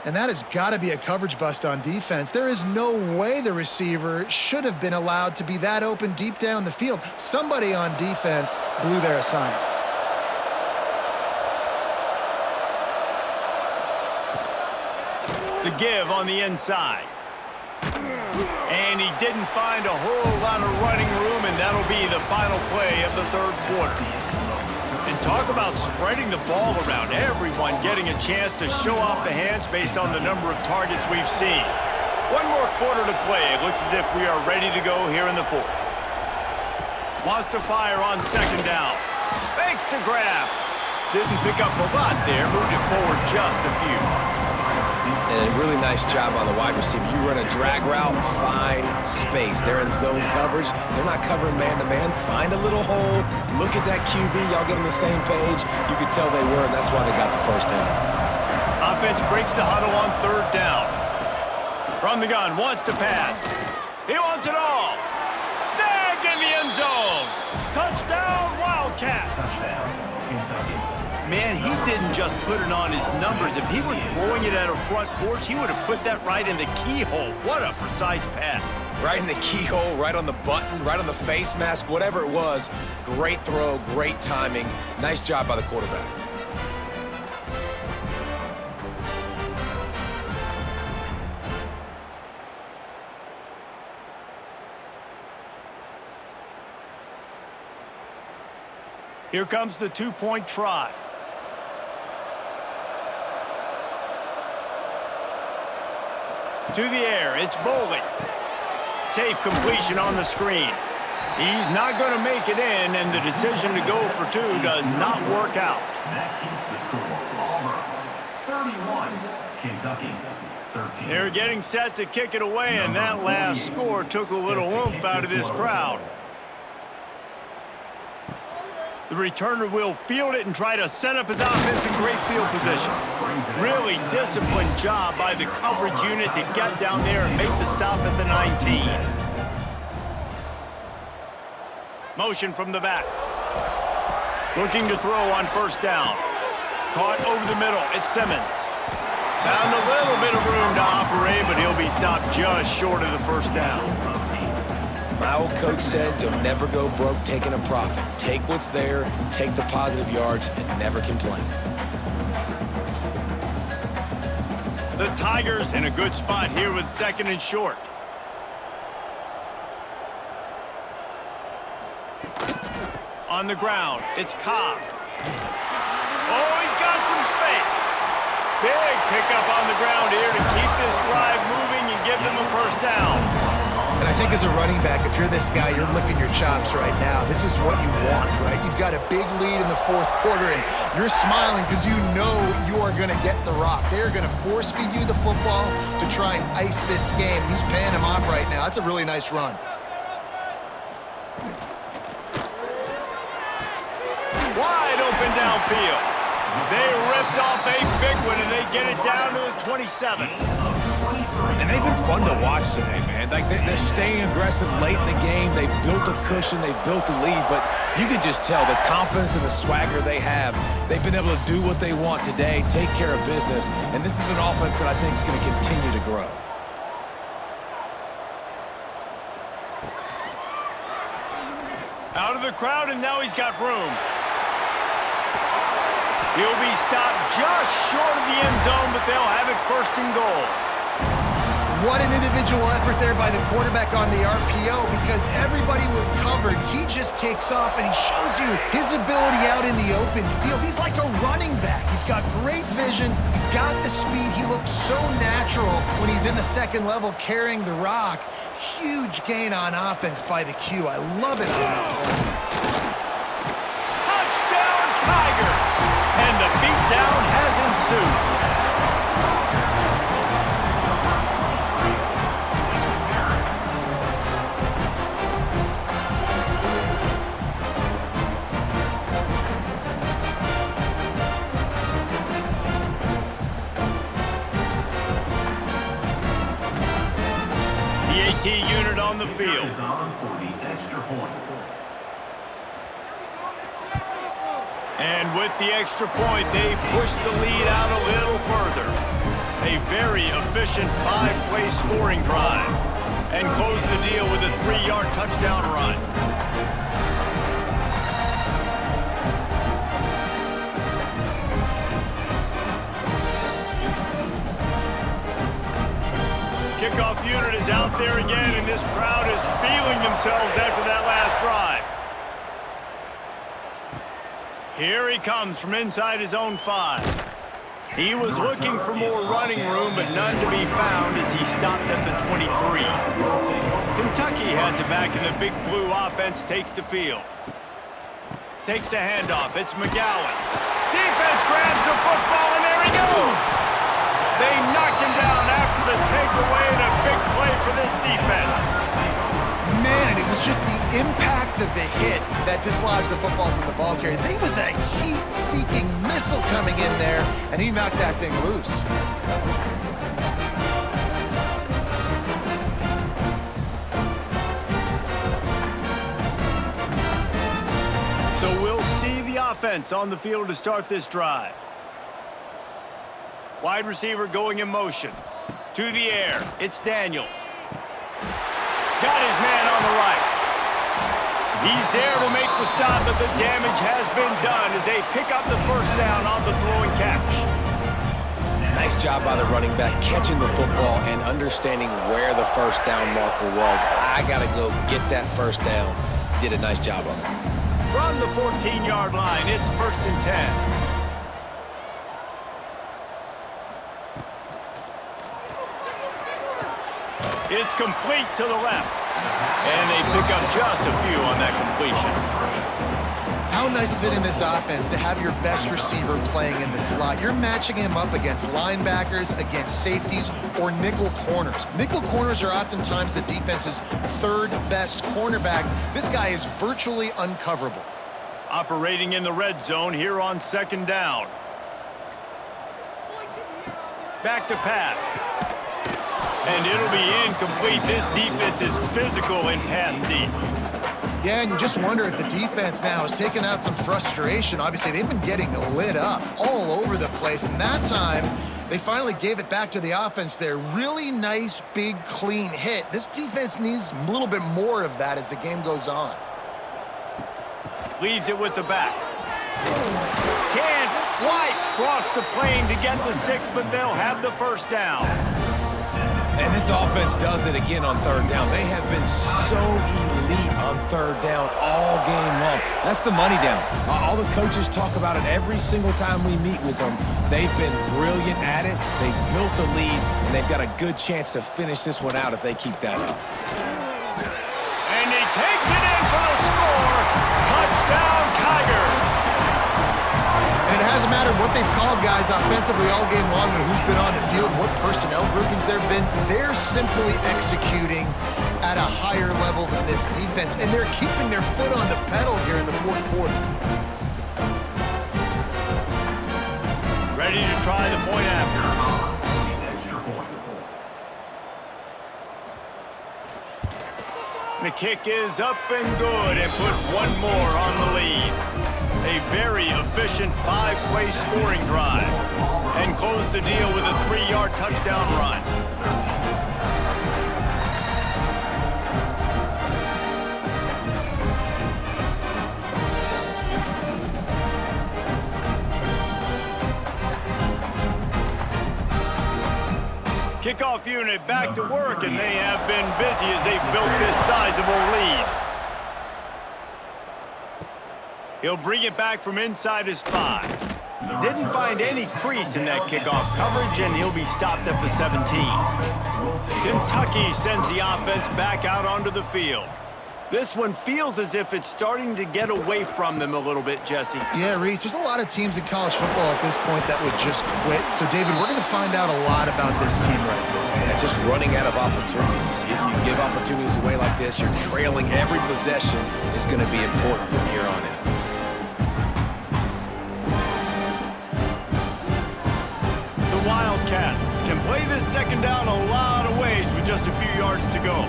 And that has got to be a coverage bust on defense. There is no way the receiver should have been allowed to be that open deep down the field. Somebody on defense blew their assignment. The give on the inside. And he didn't find a whole lot of running room, and that'll be the final play of the third quarter. And talk about spreading the ball around. Everyone getting a chance to show off the hands based on the number of targets we've seen. One more quarter to play. It looks as if we are ready to go here in the fourth. Wants to fire on second down. Fakes to grab. Didn't pick up a lot there. Moved it forward just a few. And a really nice job on the wide receiver. You run a drag route, find space. They're in zone coverage. They're not covering man-to-man. Find a little hole. Look at that QB. Y'all get on the same page. You could tell they were, and that's why they got the first down. Offense breaks the huddle on third down. From the gun, wants to pass. He wants it all. Snagged in the end zone. Touchdown, Wildcats. Man, he didn't just put it on his numbers. If he were throwing it at a front porch, he would have put that right in the keyhole. What a precise pass. Right in the keyhole, right on the button, right on the face mask, whatever it was. Great throw, great timing. Nice job by the quarterback. Here comes the two-point try. To the air, it's Boley. Safe completion on the screen. He's not going to make it in, and the decision to go for two does not work out. That keeps the score. Auburn, 31, Kentucky, 13. They're getting set to kick it away, and that last score took a little oomph out of this crowd. The returner will field it and try to set up his offense in great field position. Really disciplined job by the coverage unit to get down there and make the stop at the 19. Motion from the back. Looking to throw on first down. Caught over the middle. It's Simmons. Found a little bit of room to operate, but he'll be stopped just short of the first down. My old coach said, you'll never go broke taking a profit. Take what's there, take the positive yards, and never complain. The Tigers in a good spot here with second and short. On the ground, it's Cobb. Oh, he's got some space. Big pickup on the ground here to keep this drive moving and give them a first down. And I think as a running back, if you're this guy, you're licking your chops right now. This is what you want, right? You've got a big lead in the fourth quarter, and you're smiling because you know you are going to get the rock. They're going to force feed you the football to try and ice this game. He's paying him off right now. That's a really nice run. Wide open downfield. They ripped off a big one, and they get it down to the 27. And they've been fun to watch today, man. Like they're staying aggressive late in the game. They've built a cushion. They've built a lead. But you can just tell the confidence and the swagger they have. They've been able to do what they want today, take care of business. And this is an offense that I think is going to continue to grow. Out of the crowd, and now he's got room. He'll be stopped just short of the end zone, but they'll have it first and goal. What an individual effort there by the quarterback on the RPO, because everybody was covered. He just takes off, and he shows you his ability out in the open field. He's like a running back. He's got great vision. He's got the speed. He looks so natural when he's in the second level carrying the rock. Huge gain on offense by the Q. I love it on that play. Touchdown, Tigers! And the beatdown has ensued. PAT unit on the field. Is on for the extra point. And with the extra point, they push the lead out a little further. A very efficient 5-play scoring drive. And close the deal with a 3-yard touchdown run. Kickoff unit is out there again, and this crowd is feeling themselves after that last drive. Here he comes from inside his own 5. He was looking for more running room, but none to be found as he stopped at the 23. Kentucky has it back, and the Big Blue offense takes the field. Takes the handoff. It's McGowan. Defense grabs the football, and there he goes. They knocked him down after the takeaway, and a big play for this defense. Man, and it was just the impact of the hit that dislodged the football from the ball carrier. There was a heat-seeking missile coming in there, and he knocked that thing loose. So we'll see the offense on the field to start this drive. Wide receiver going in motion. To the air, it's Daniels. Got his man on the right. He's there to make the stop, but the damage has been done as they pick up the first down on the throw and catch. Nice job by the running back catching the football and understanding where the first down marker was. I got to go get that first down. Did a nice job of it. From the 14-yard line, it's 1st and 10. It's complete to the left. And they pick up just a few on that completion. How nice is it in this offense to have your best receiver playing in the slot? You're matching him up against linebackers, against safeties, or nickel corners. Nickel corners are oftentimes the defense's 3rd best cornerback. This guy is virtually uncoverable. Operating in the red zone here on 2nd down. Back to pass. And it'll be incomplete. This defense is physical and pass deep. Yeah, and you just wonder if the defense now has taken out some frustration. Obviously, they've been getting lit up all over the place. And that time, they finally gave it back to the offense there. Really nice, big, clean hit. This defense needs a little bit more of that as the game goes on. Leaves it with the back. Can't quite cross the plane to get the 6, but they'll have the first down. And this offense does it again on 3rd down. They have been so elite on 3rd down all game long. That's the money down. All the coaches talk about it every single time we meet with them. They've been brilliant at it. They've built the lead, and they've got a good chance to finish this one out if they keep that up. And he takes it in for the score. Touchdown, Tigers. And it hasn't mattered what they've called guys offensively all game long and who's been on the field, what personnel groupings there have been. They're simply executing at a higher level than this defense, and they're keeping their foot on the pedal here in the 4th quarter. Ready to try the point after. Extra point. The kick is up and good and put one more on the lead. A very efficient 5-play scoring drive. And close the deal with a 3-yard touchdown run. Kickoff unit back to work, and they have been busy as they've built this sizable lead. He'll bring it back from inside his 5. Didn't find any crease in that kickoff coverage, and he'll be stopped at the 17. Kentucky sends the offense back out onto the field. This one feels as if it's starting to get away from them a little bit, Jesse. Yeah, Reese, there's a lot of teams in college football at this point that would just quit. So, David, we're going to find out a lot about this team right now. Yeah, just running out of opportunities. You give opportunities away like this, you're trailing every possession is going to be important from here on in. The Wildcats can play play this second down a lot of ways with just a few yards to go.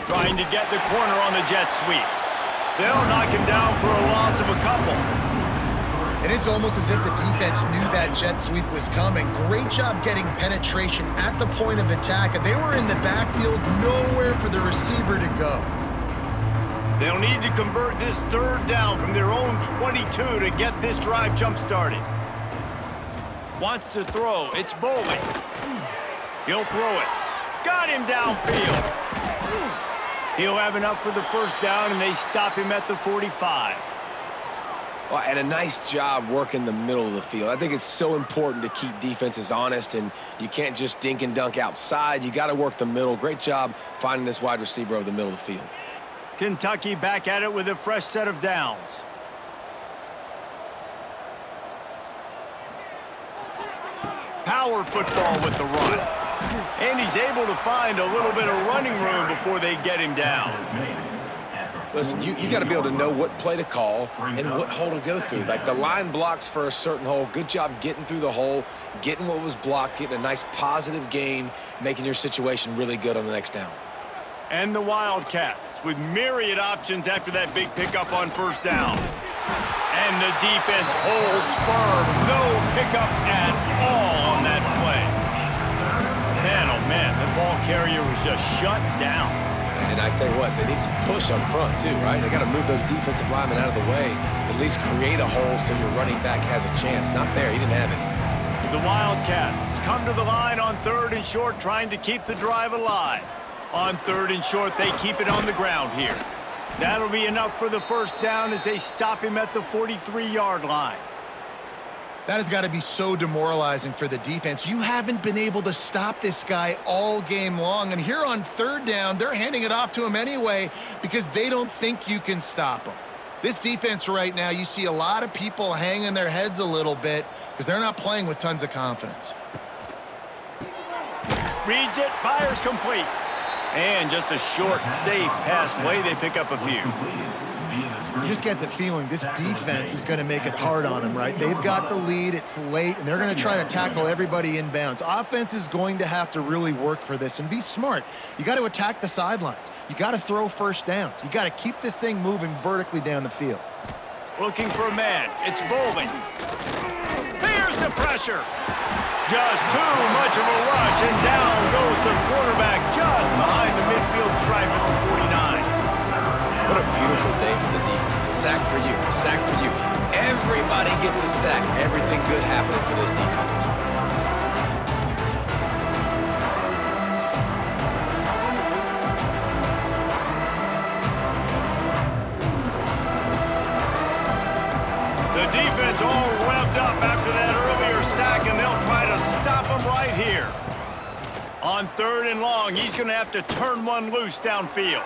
Trying to get the corner on the jet sweep. They'll knock him down for a loss of a couple. And it's almost as if the defense knew that jet sweep was coming. Great job getting penetration at the point of attack, and they were in the backfield, nowhere for the receiver to go. They'll need to convert this third down from their own 22 to get this drive jump-started. Wants to throw. It's Bowling. He'll throw it. Got him downfield. He'll have enough for the first down, and they stop him at the 45. Well, and a nice job working the middle of the field. I think it's so important to keep defenses honest, and you can't just dink and dunk outside. You got to work the middle. Great job finding this wide receiver over the middle of the field. Kentucky back at it with a fresh set of downs. Power football with the run. And he's able to find a little bit of running room before they get him down. Listen, you got to be able to know what play to call and what hole to go through. Like the line blocks for a certain hole. Good job getting through the hole, getting what was blocked, getting a nice positive gain, making your situation really good on the next down. And the Wildcats with myriad options after that big pickup on first down. And the defense holds firm. No pickup at all on that play. Man, oh man, the ball carrier was just shut down. And I tell you what, they need some push up front too, right? They got to move those defensive linemen out of the way, at least create a hole so your running back has a chance. Not there, he didn't have any. The Wildcats come to the line on 3rd and short, trying to keep the drive alive. On 3rd and short, they keep it on the ground here. That'll be enough for the first down as they stop him at the 43-yard line. That has got to be so demoralizing for the defense. You haven't been able to stop this guy all game long. And here on 3rd down, they're handing it off to him anyway because they don't think you can stop him. This defense right now, you see a lot of people hanging their heads a little bit because they're not playing with tons of confidence. Reads it, fires complete. And just a short, safe pass play. They pick up a few. You just get the feeling this defense is going to make it hard on them, right? They've got the lead, it's late, and they're going to try to tackle everybody inbounds. Offense is going to have to really work for this and be smart. You got to attack the sidelines. You got to throw first downs. You got to keep this thing moving vertically down the field. Looking for a man. It's Bowling. Here's the pressure. Just too much of a rush, and down goes the quarterback just behind the midfield stripe at the 49. What a beautiful day for the defense. A sack for you, a sack for you. Everybody gets a sack. Everything good happening for this defense. The defense all revved up after that earlier sack, and they'll try to stop him right here. On 3rd and long, he's going to have to turn one loose downfield.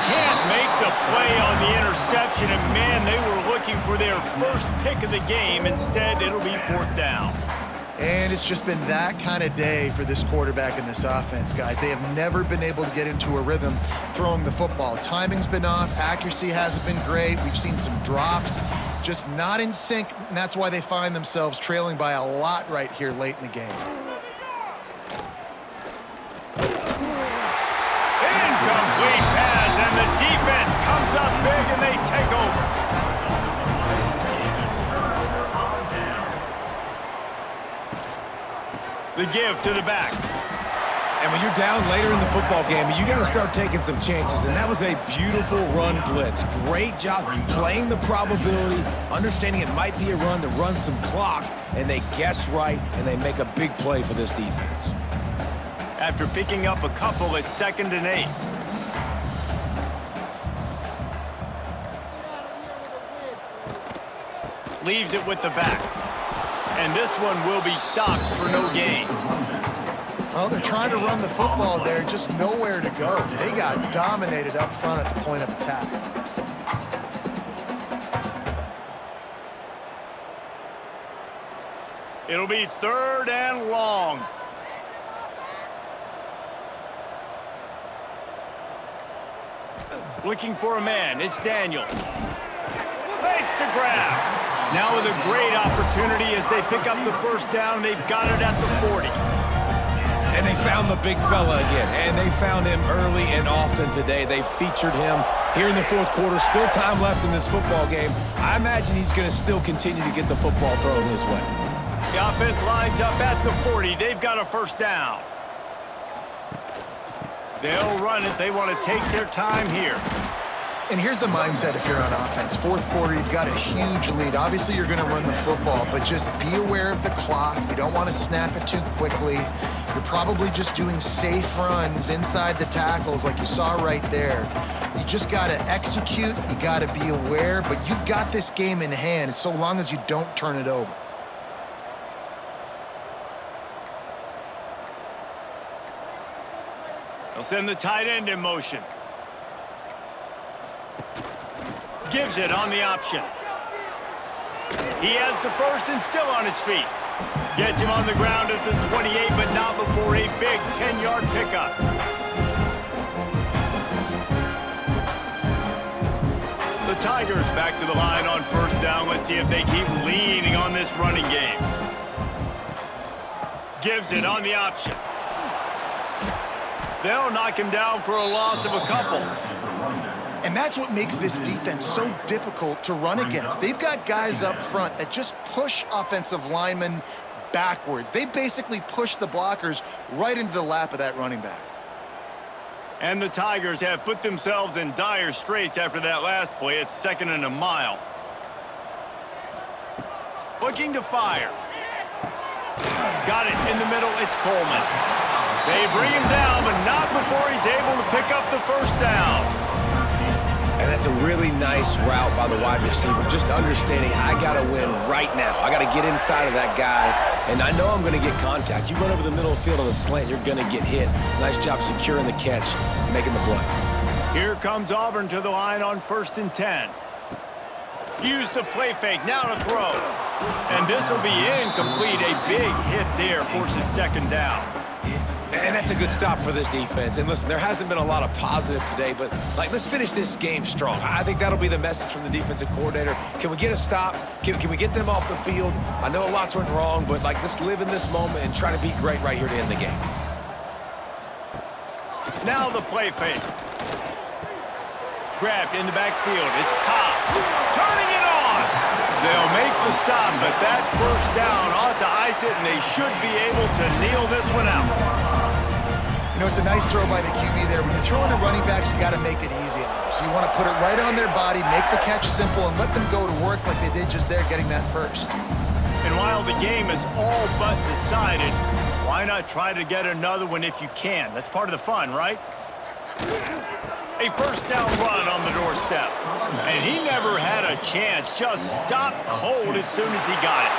Can't make the play on the interception, and man, they were looking for their first pick of the game. Instead, it'll be 4th down. And it's just been that kind of day for this quarterback and this offense, guys. They have never been able to get into a rhythm throwing the football. Timing's been off. Accuracy hasn't been great. We've seen some drops, just not in sync, and that's why they find themselves trailing by a lot right here late in the game. Incomplete pass, and the defense comes up big, and they take over. The give to the back. And when you're down later in the football game, you got to start taking some chances, and that was a beautiful run blitz. Great job playing the probability, understanding it might be a run to run some clock, and they guess right, and they make a big play for this defense. After picking up a couple at 2nd and 8. Leaves it with the back. And this one will be stopped for no gain. Well, they're trying to run the football there, just nowhere to go. They got dominated up front at the point of attack. It'll be 3rd and long. Looking for a man. It's Daniels. Makes the grab. Now with a great opportunity as they pick up the first down. They've got it at the 40. And they found the big fella again, and they found him early and often today. They featured him here in the fourth quarter. Still time left in this football game. I imagine he's going to still continue to get the football thrown his way. The offense lines up at the 40. They've got a first down. They'll run it. They want to take their time here. And here's the mindset if you're on offense. Fourth quarter, you've got a huge lead. Obviously, you're going to run the football, but just be aware of the clock. You don't want to snap it too quickly. You're probably just doing safe runs inside the tackles like you saw right there. You just got to execute. You got to be aware, but you've got this game in hand so long as you don't turn it over. They'll send the tight end in motion. Gives it on the option. He has the first and still on his feet. Gets him on the ground at the 28, but not before a big 10-yard pickup. The Tigers back to the line on first down. Let's see if they keep leaning on this running game. Gives it on the option. They'll knock him down for a loss of a couple. And that's what makes this defense so difficult to run against. They've got guys up front that just push offensive linemen backwards. They basically push the blockers right into the lap of that running back. And the Tigers have put themselves in dire straits after that last play. It's 2nd and a mile. Looking to fire. Got it in the middle. It's Coleman. They bring him down, but not before he's able to pick up the first down. And that's a really nice route by the wide receiver, just understanding I got to win right now. I got to get inside of that guy, and I know I'm going to get contact. You run over the middle of the field on the slant, you're going to get hit. Nice job securing the catch, making the play. Here comes Auburn to the line on 1st and 10. Use the play fake, now to throw. And this will be incomplete. A big hit there forces 2nd down. And that's a good stop for this defense. And listen, there hasn't been a lot of positive today, but let's finish this game strong. I think that'll be the message from the defensive coordinator. Can we get a stop? Can we get them off the field? I know lots went wrong, but let's live in this moment and try to be great right here to end the game. Now the play fake. Grabbed in the backfield. It's Cobb. Turning it on. They'll make the stop, but that first down ought to ice it, and they should be able to kneel this one out. You know, it's a nice throw by the QB there. When you're throwing to running backs, you got to make it easy on them. So you want to put it right on their body, make the catch simple, and let them go to work like they did just there, getting that first. And while the game is all but decided, why not try to get another one if you can? That's part of the fun, right? A first down run on the doorstep. And he never had a chance. Just stopped cold as soon as he got it.